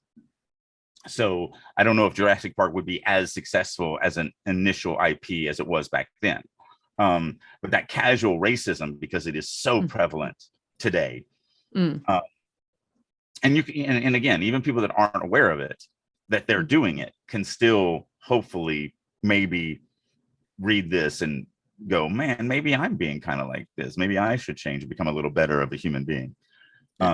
So I don't know if Jurassic Park would be as successful as an initial IP as it was back then. But that casual racism, because it is so prevalent today. And you can, and again, even people that aren't aware of it, that they're doing it, can still hopefully maybe read this and go, man, maybe I'm being kind of like this. Maybe I should change and become a little better of a human being.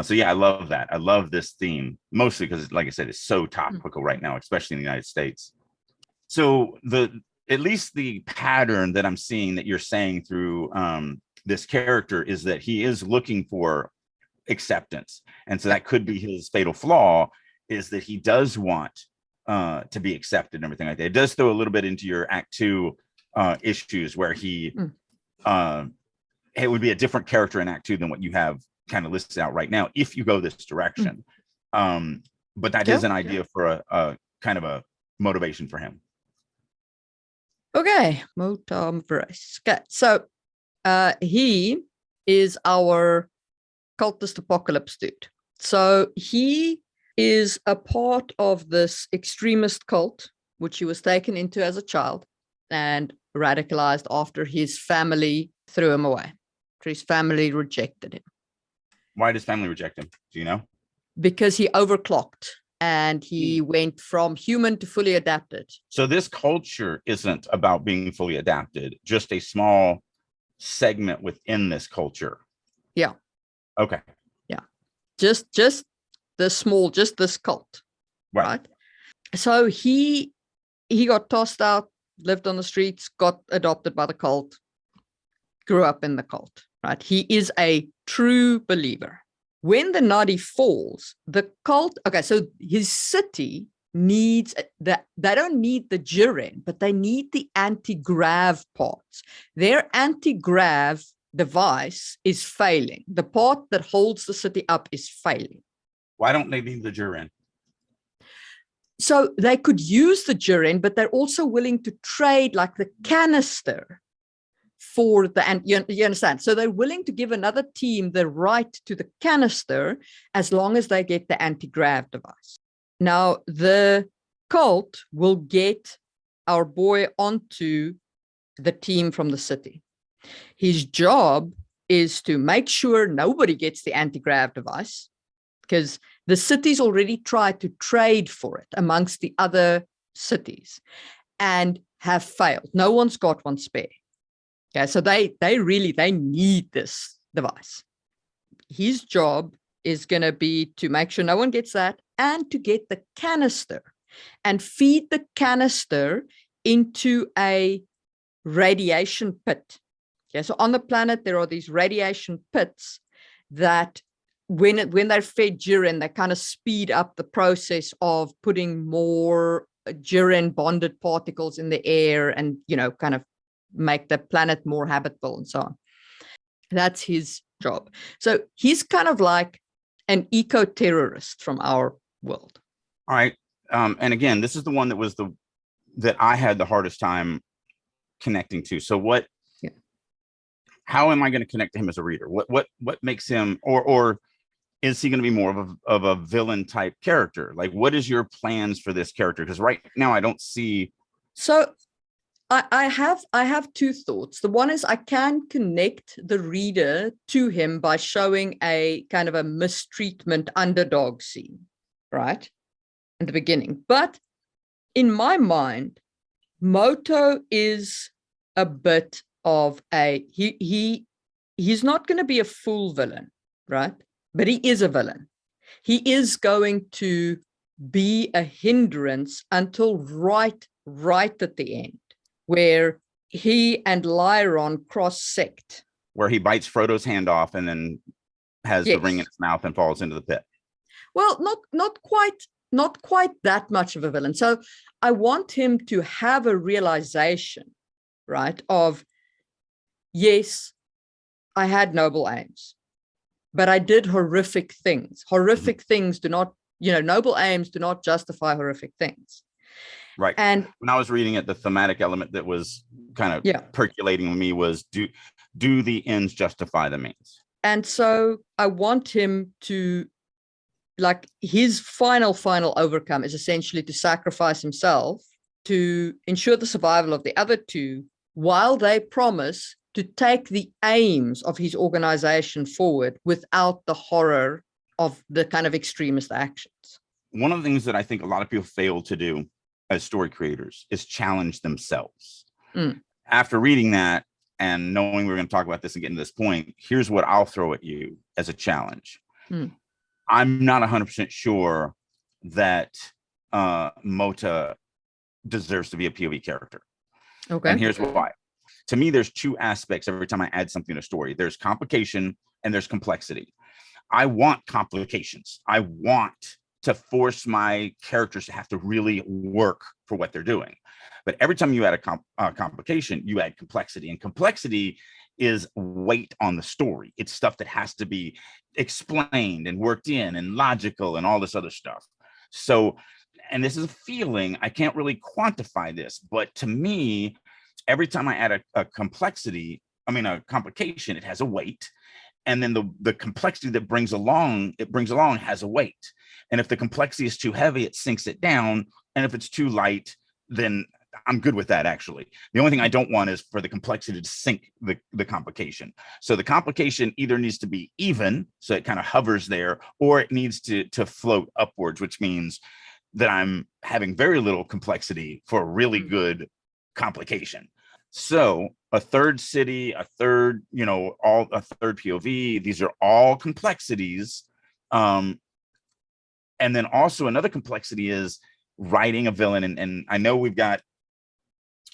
So yeah, I love that. I love this theme, mostly because, like I said, it's so topical right now, especially in the United States. So at least the pattern that I'm seeing that you're saying through this character is that he is looking for acceptance. And so that could be his fatal flaw, is that he does want to be accepted and everything like that. It does throw a little bit into your Act 2 issues, where he it would be a different character in Act 2 than what you have kind of listed out right now if you go this direction. But that is an idea for a kind of a motivation for him. Okay, so he is our cultist apocalypse dude. So he is a part of this extremist cult, which he was taken into as a child and radicalized after his family threw him away. After his family rejected him. Why does family reject him? Do you know? Because he overclocked and he went from human to fully adapted. So this culture isn't about being fully adapted, just a small segment within this culture. Yeah. Okay. Yeah. Just this cult. Right. So he got tossed out, lived on the streets, got adopted by the cult, grew up in the cult. Right. He is a true believer. When the Nadi falls, the cult, okay, so his city needs that. They don't need the Jiren, but they need the anti-grav parts. Their anti-grav device is failing. The part that holds the city up is failing. Why don't they need the Jiren? So they could use the Jiren, but they're also willing to trade like the canister for the, and you understand? So they're willing to give another team the right to the canister as long as they get the anti-grav device. Now, the cult will get our boy onto the team from the city. His job is to make sure nobody gets the anti-grav device, because the cities already tried to trade for it amongst the other cities and have failed. No one's got one spare. Okay, so they need this device. His job is going to be to make sure no one gets that and to get the canister and feed the canister into a radiation pit. Okay, so on the planet, there are these radiation pits that when they're fed Jiren, they kind of speed up the process of putting more Jiren bonded particles in the air and, kind of make the planet more habitable and so on. That's his job. So he's kind of like an eco-terrorist from our world. All right. And again, this is the one that I had the hardest time connecting to. So how am I going to connect to him as a reader? What makes him, or is he going to be more of a villain type character? Like, what is your plans for this character? Because right now I don't see. So I have two thoughts. The one is I can connect the reader to him by showing a kind of a mistreatment underdog scene, right? In the beginning. But in my mind, Moto is a bit of he's not going to be a full villain, right? But he is a villain. He is going to be a hindrance until right at the end, where he and Lyron cross sect. Where he bites Frodo's hand off and then has the ring in his mouth and falls into the pit. Well, not quite that much of a villain. So I want him to have a realization, right, of, yes, I had noble aims, but I did horrific things. Horrific things do not, noble aims do not justify horrific things. Right. And when I was reading it, the thematic element that was kind of percolating with me was, do the ends justify the means? And so I want him to, like, his final overcome is essentially to sacrifice himself to ensure the survival of the other two, while they promise to take the aims of his organization forward without the horror of the kind of extremist actions. One of the things that I think a lot of people fail to do as story creators is challenge themselves. After reading that and knowing we're going to talk about this and getting to this point, here's what I'll throw at you as a challenge. I'm not 100% sure that Mota deserves to be a POV character. Okay. And here's why. To me, there's two aspects every time I add something to a story. There's complication and there's complexity. I want complications. I want to force my characters to have to really work for what they're doing. But every time you add a complication, you add complexity. And complexity is weight on the story. It's stuff that has to be explained and worked in and logical and all this other stuff. So, and this is a feeling, I can't really quantify this, but to me, every time I add a complication, it has a weight. And then the complexity that brings along has a weight. And if the complexity is too heavy, it sinks it down. And if it's too light, then I'm good with that, actually. The only thing I don't want is for the complexity to sink the complication. So the complication either needs to be even, so it kind of hovers there, or it needs to float upwards, which means that I'm having very little complexity for a really good complication. So a third city, a third POV, these are all complexities. And then also another complexity is writing a villain. And I know we've got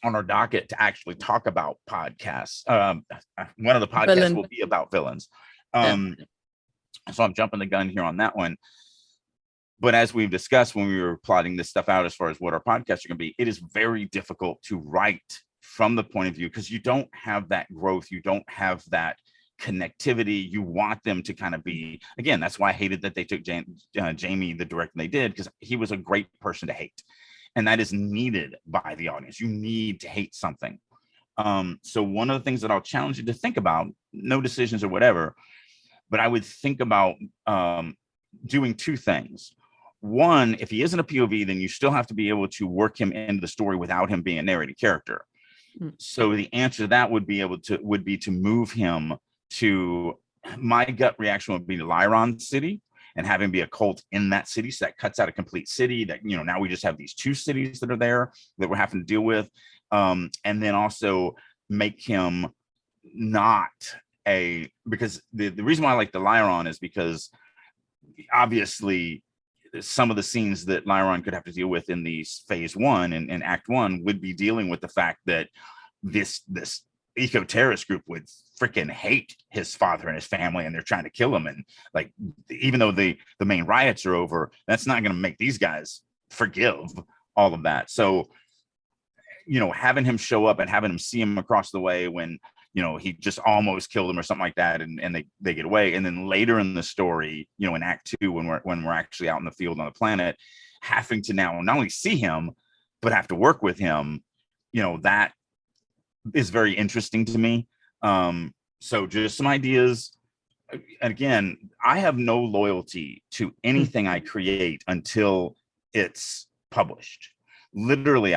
on our docket to actually talk about podcasts. One of the podcasts will be about villains. So I'm jumping the gun here on that one. But as we've discussed when we were plotting this stuff out as far as what our podcasts are going to be, it is very difficult to write from the point of view because you don't have that growth. You don't have that connectivity. You want them to kind of be, again, that's why I hated that they took Jamie the direction they did, because he was a great person to hate. And that is needed by the audience. You need to hate something. So one of the things that I'll challenge you to think about, no decisions or whatever, but I would think about doing two things. One, if he isn't a POV, then you still have to be able to work him into the story without him being a narrated character. So the answer to that would be to move him to, my gut reaction would be to Lyron City and have him be a cult in that city. So that cuts out a complete city that, now we just have these two cities that are there that we're having to deal with. And then also make him not because the reason why I like the Lyron is because obviously some of the scenes that Lyron could have to deal with in these phase 1 and act 1 would be dealing with the fact that this eco-terrorist group would freaking hate his father and his family, and they're trying to kill him. And like, even though the main riots are over, that's not going to make these guys forgive all of that. So, having him show up and having him see him across the way when, he just almost killed him or something like that, and they get away. And then later in the story, in act 2, when we're actually out in the field on the planet, having to now not only see him, but have to work with him, that is very interesting to me. So just some ideas. Again, I have no loyalty to anything I create until it's published. Literally,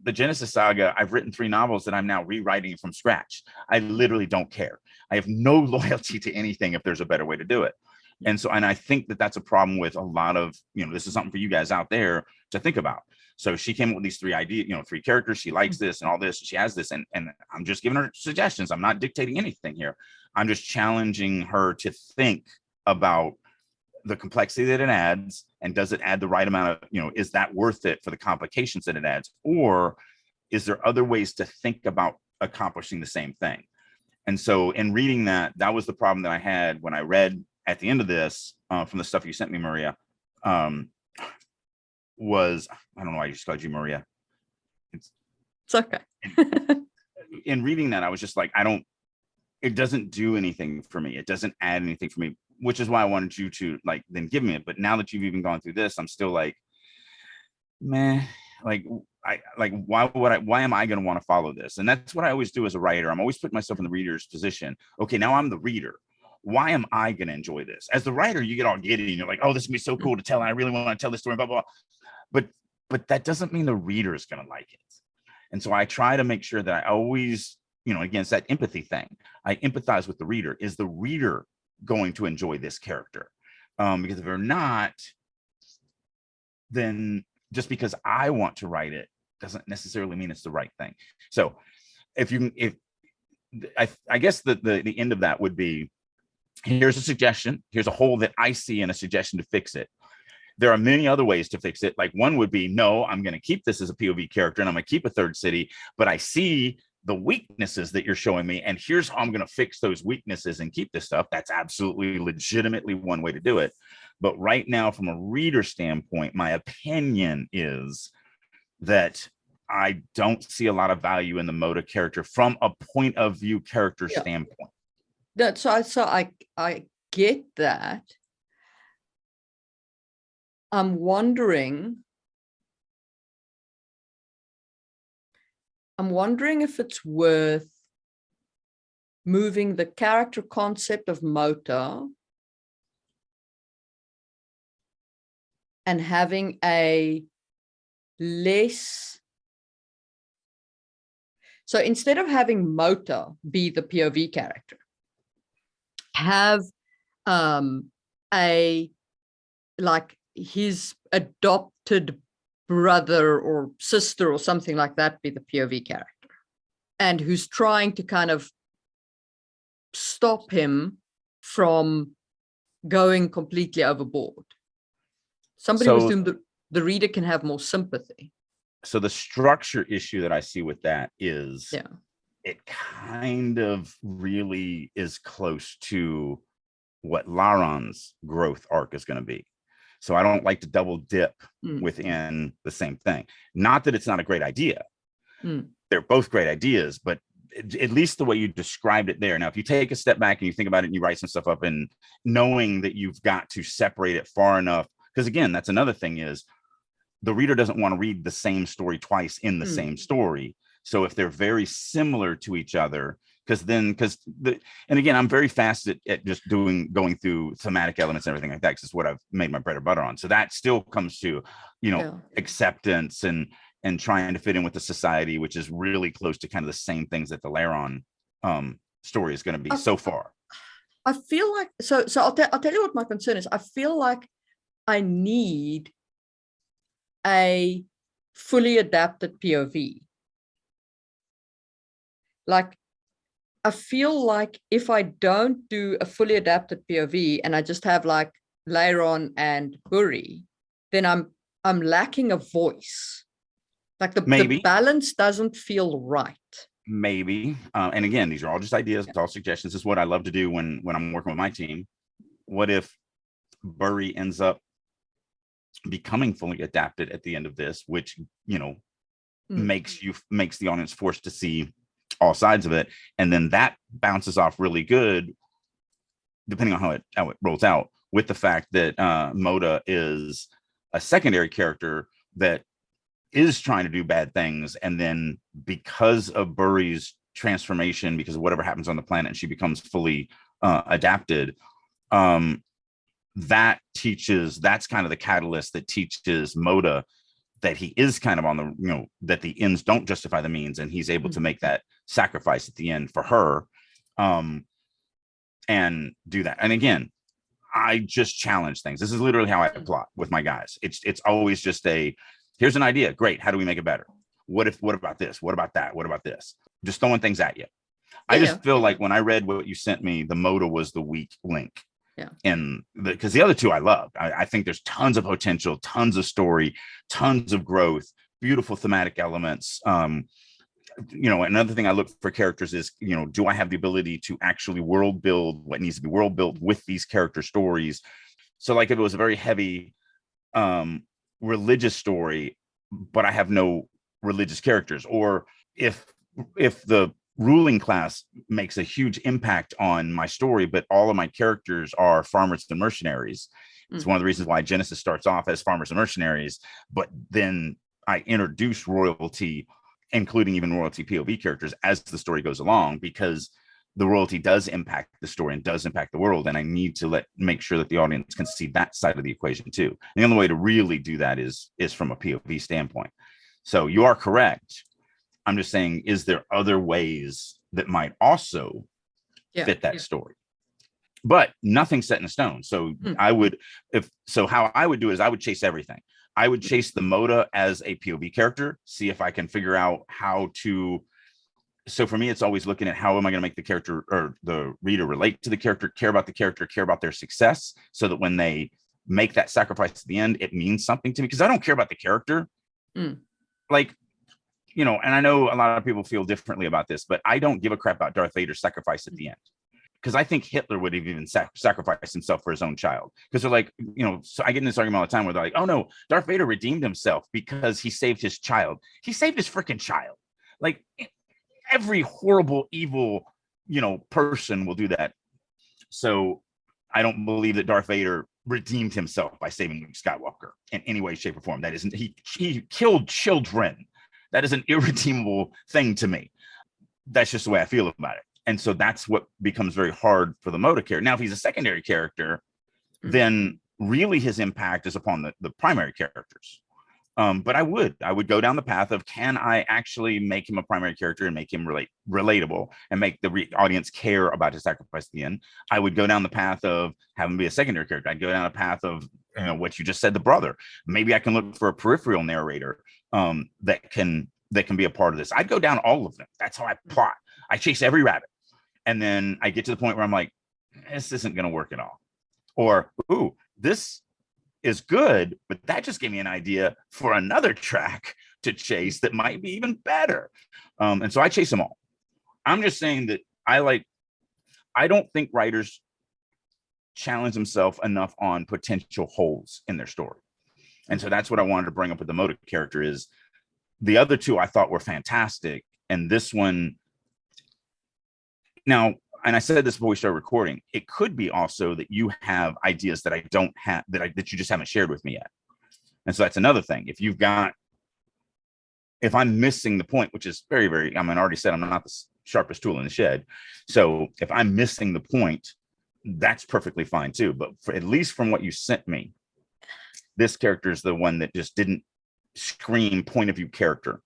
the Genesis Saga, I've written 3 novels that I'm now rewriting from scratch. I literally don't care. I have no loyalty to anything if there's a better way to do it. And I think that that's a problem with a lot of, this is something for you guys out there to think about. So she came up with these 3 ideas, 3 characters. She likes this and all this. She has this, and I'm just giving her suggestions. I'm not dictating anything here. I'm just challenging her to think about the complexity that it adds, and does it add the right amount of, is that worth it for the complications that it adds, or is there other ways to think about accomplishing the same thing? And so in reading that was the problem that I had when I read at the end of this, from the stuff you sent me, Maria, was, I don't know why I just called you Maria. It's okay. In reading that, I was just like, it doesn't do anything for me. It doesn't add anything for me, which is why I wanted you to then give me it. But now that you've even gone through this, I'm still like, man, why am I going to want to follow this? And that's what I always do as a writer. I'm always putting myself in the reader's position. Okay, now I'm the reader. Why am I going to enjoy this? As the writer, you get all giddy and you're like, oh, this is going to be so cool to tell. And I really want to tell this story, blah, blah, blah. But that doesn't mean the reader is going to like it. And so I try to make sure that I always, again, it's that empathy thing. I empathize with the reader. Is the reader going to enjoy this character? Because if they're not, then just because I want to write it doesn't necessarily mean it's the right thing. So I guess the end of that would be, here's a suggestion. Here's a hole that I see and a suggestion to fix it. There are many other ways to fix it. Like, one would be, no, I'm going to keep this as a POV character and I'm going to keep a 3rd city, but I see the weaknesses that you're showing me, and here's how I'm going to fix those weaknesses and keep this stuff. That's absolutely legitimately one way to do it. But right now, from a reader standpoint, my opinion is that I don't see a lot of value in the Moda character from a point of view character standpoint. So I get that. I'm wondering if it's worth moving the character concept of Mota and having a less. So instead of having Mota be the POV character, have his adopted brother or sister or something like that be the POV character, and who's trying to kind of stop him from going completely overboard. Somebody with whom the reader can have more sympathy. So the structure issue that I see with that is, it kind of really is close to what Laron's growth arc is going to be. So I don't like to double dip within the same thing. Not that it's not a great idea. They're both great ideas, but at least the way you described it there. Now, if you take a step back and you think about it and you write some stuff up, and knowing that you've got to separate it far enough, because again, that's another thing, is the reader doesn't want to read the same story twice in the same story. So if they're very similar to each other, and again, I'm very fast at just going through thematic elements and everything like that, because it's what I've made my bread and butter on. So that still comes to, acceptance and trying to fit in with the society, which is really close to kind of the same things that the Laron story is going to be so far. I feel like, so I'll tell you what my concern is. I feel like I need a fully adapted POV. Like, I feel like if I don't do a fully adapted POV and I just have like Laron and Buri, then I'm lacking a voice. Like the balance doesn't feel right. Maybe. And again, these are all just ideas, all suggestions. This is what I love to do when I'm working with my team. What if Buri ends up becoming fully adapted at the end of this, which, makes the audience forced to see all sides of it, and then that bounces off really good, depending on how it rolls out, with the fact that Moda is a secondary character that is trying to do bad things, and then because of Buri's transformation, because of whatever happens on the planet, and she becomes fully adapted, that's kind of the catalyst that teaches Moda that he is kind of on the, that the ends don't justify the means, and he's able to make that sacrifice at the end for her, and do that. And again, I just challenge things. This is literally how I plot with my guys. It's always just here's an idea. Great. How do we make it better? What about this? What about that? What about this? Just throwing things at you. I just feel like when I read what you sent me, the Moda was the weak link. And because the other two I love. I think there's tons of potential, tons of story, tons of growth, beautiful thematic elements. Another thing I look for characters is, do I have the ability to actually world build what needs to be world built with these character stories? So like if it was a very heavy religious story, but I have no religious characters, or if the ruling class makes a impact impact on my story, but all of my characters are farmers and mercenaries. It's one of the reasons why Genesis starts off as farmers and mercenaries, but then I introduce royalty, including even royalty POV characters, as the story goes along, because the royalty does impact the story and does impact the world, and I need to make sure that the audience can see that side of the equation too. And the only way to really do that is from a POV standpoint. So you are correct. I'm just saying, is there other ways that might also fit that story? But nothing's set in stone. So how I would do it is I would chase everything. I would chase the Moda as a POV character, see if I can figure out how to. So for me, it's always looking at how am I going to make the character or the reader relate to the character, care about the character, care about their success, so that when they make that sacrifice at the end, it means something to me. Because I don't care about the character. And I know a lot of people feel differently about this, but I don't give a crap about Darth Vader's sacrifice at the end. Because I think Hitler would have even sacrificed himself for his own child. Because they're like, so I get in this argument all the time where they're like, oh no, Darth Vader redeemed himself because he saved his child. He saved his freaking child. Like every horrible, evil, person will do that. So I don't believe that Darth Vader redeemed himself by saving Luke Skywalker in any way, shape, or form. That isn't, he killed children. That is an irredeemable thing to me. That's just the way I feel about it. And so that's what becomes very hard for the Moda character. Now, if he's a secondary character, then really his impact is upon the primary characters. But I would go down the path of, can I actually make him a primary character and make him relatable and make the audience care about his sacrifice at the end? I would go down the path of having him be a secondary character. I'd go down a path of, what you just said, the brother. Maybe I can look for a peripheral narrator that can be a part of this. I'd go down all of them. That's how I plot. I chase every rabbit. And then I get to the point where I'm like, this isn't going to work at all. Or, ooh, this is good, but that just gave me an idea for another track to chase that might be even better. And so I chase them all. I'm just saying that I don't think writers challenge themselves enough on potential holes in their story. And so that's what I wanted to bring up with the Moda character. Is the other two I thought were fantastic, and this one Now, and I said this before we started recording, it could be also that you have ideas that I don't have, that you just haven't shared with me yet. And so that's another thing. If I'm missing the point, which is very, very, I mean, I already said I'm not the sharpest tool in the shed. So if I'm missing the point, that's perfectly fine too. But at least from what you sent me, this character is the one that just didn't scream point of view character.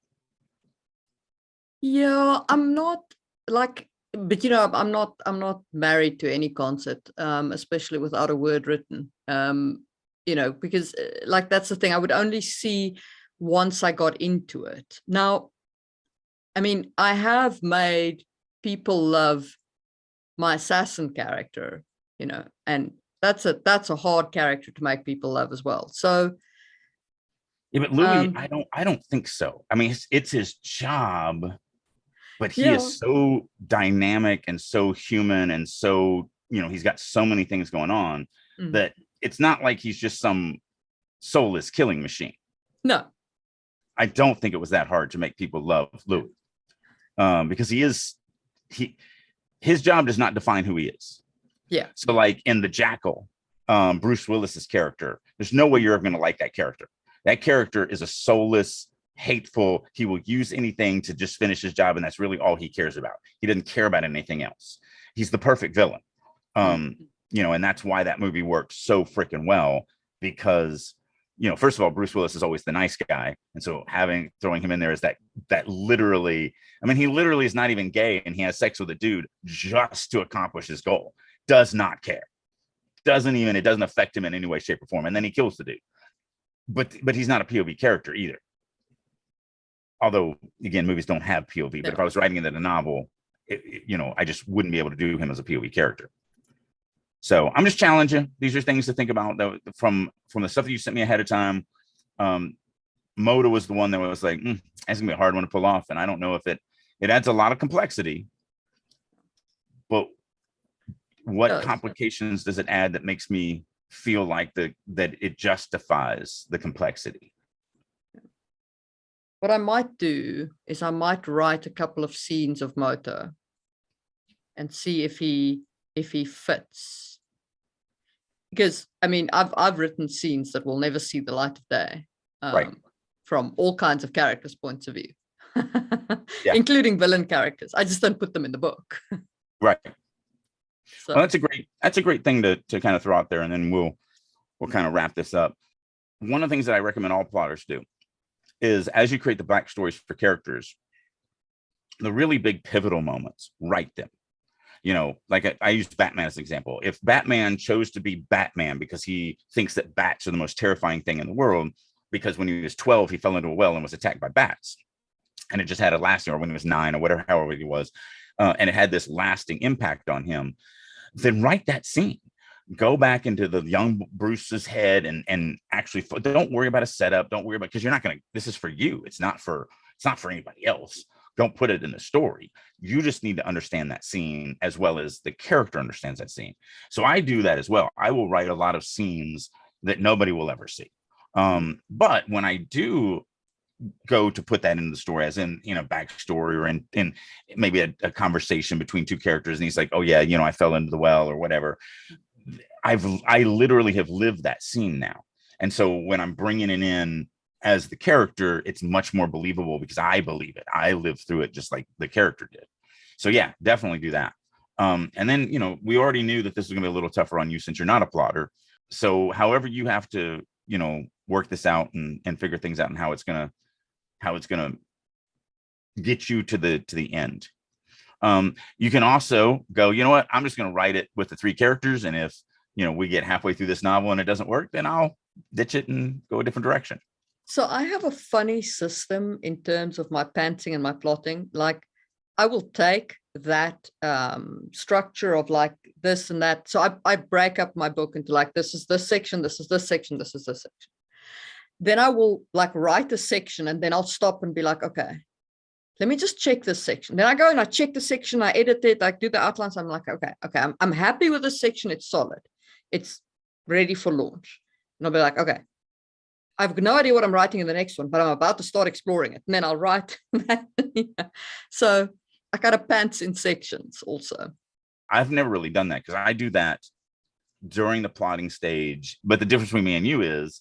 Yeah, I'm not like, but I'm not married to any concept, especially without a word written. Because like that's the thing, I would only see once I got into it. Now, I mean, I have made people love my assassin character, and that's a hard character to make people love as well. So yeah, but Louis, I don't think so. I mean, it's his job, but he is so dynamic and so human, and so he's got so many things going on that it's not like he's just some soulless killing machine. No, I don't think it was that hard to make people love Louis, because his job does not define who he is. Yeah. So like in The Jackal, Bruce Willis's character, there's no way you're ever going to like that character. That character is a soulless, hateful. He will use anything to just finish his job, and that's really all he cares about. He doesn't care about anything else. He's the perfect villain. And that's why that movie worked so freaking well, because first of all, Bruce Willis is always the nice guy, and so throwing him in there is that literally, I mean, he literally is not even gay, and he has sex with a dude just to accomplish his goal. Does not care. It doesn't affect him in any way, shape, or form, and then he kills the dude. But he's not a POV character either. Although, again, movies don't have POV. But if I was writing it in a novel, I just wouldn't be able to do him as a POV character. So I'm just challenging. These are things to think about from the stuff that you sent me ahead of time. Moda was the one that was like, that's gonna be a hard one to pull off, and I don't know if it adds a lot of complexity. But what complications does it add that makes me feel like that it justifies the complexity? What I might do is I might write a couple of scenes of Moto and see if he fits. Because I mean, I've written scenes that will never see the light of day, right, from all kinds of characters' points of view, including villain characters. I just don't put them in the book. Right. So. Well, that's a great thing to kind of throw out there, and then we'll kind of wrap this up. One of the things that I recommend all plotters do is, as you create the backstories for characters, the really big pivotal moments, write them. Like I used Batman as an example. If Batman chose to be Batman because he thinks that bats are the most terrifying thing in the world, because when he was 12, he fell into a well and was attacked by bats, and it just had a lasting, or when he was 9 or whatever, however he was, and it had this lasting impact on him, then write that scene. Go back into the young Bruce's head and actually don't worry about a setup. Don't worry about, because you're not going to, this is for you. It's not for anybody else. Don't put it in the story. You just need to understand that scene as well as the character understands that scene. So I do that as well. I will write a lot of scenes that nobody will ever see. But when I do go to put that in the story, as in backstory, or in maybe a conversation between two characters, and he's like, oh yeah, I fell into the well or whatever, I literally have lived that scene now. And so when I'm bringing it in as the character, it's much more believable because I believe it. I lived through it just like the character did. So yeah, definitely do that. And then, we already knew that this was gonna be a little tougher on you since you're not a plotter. So however you have to, work this out and figure things out, and how it's gonna get you to the end. You can also go, what, I'm just going to write it with the 3 characters. And if, we get halfway through this novel and it doesn't work, then I'll ditch it and go a different direction. So I have a funny system in terms of my pantsing and my plotting. Like, I will take that structure of like this and that. So I break up my book into like, this is this section, this is this section, this is this section. Then I will like write a section, and then I'll stop and be like, okay, let me just check this section. Then I go and I check the section, I edit it, I do the outlines. I'm like, okay, I'm happy with this section. It's solid. It's ready for launch. And I'll be like, okay, I have no idea what I'm writing in the next one, but I'm about to start exploring it. And then I'll write that. So I cut a pants in sections also. I've never really done that because I do that during the plotting stage. But the difference between me and you is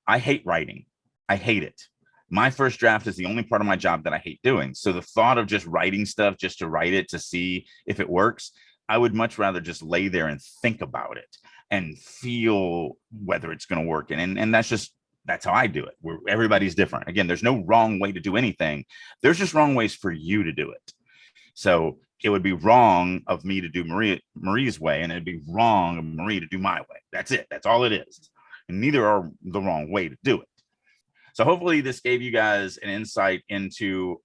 I hate writing. I hate it. My first draft is the only part of my job that I hate doing. So the thought of just writing stuff just to write it to see if it works, I would much rather just lay there and think about it and feel whether it's going to work. And that's how I do it. Everybody's different. Again, there's no wrong way to do anything. There's just wrong ways for you to do it. So it would be wrong of me to do Marie's way, and it'd be wrong of Marie to do my way. That's it. That's all it is. And neither are the wrong way to do it. So hopefully this gave you guys an insight into,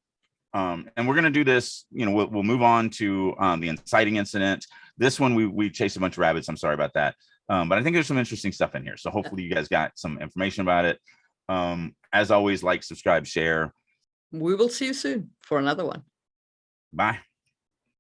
and we're going to do this, we'll move on to the inciting incident. This one, we chased a bunch of rabbits. I'm sorry about that. But I think there's some interesting stuff in here. So hopefully you guys got some information about it. As always, like, subscribe, share. We will see you soon for another one. Bye.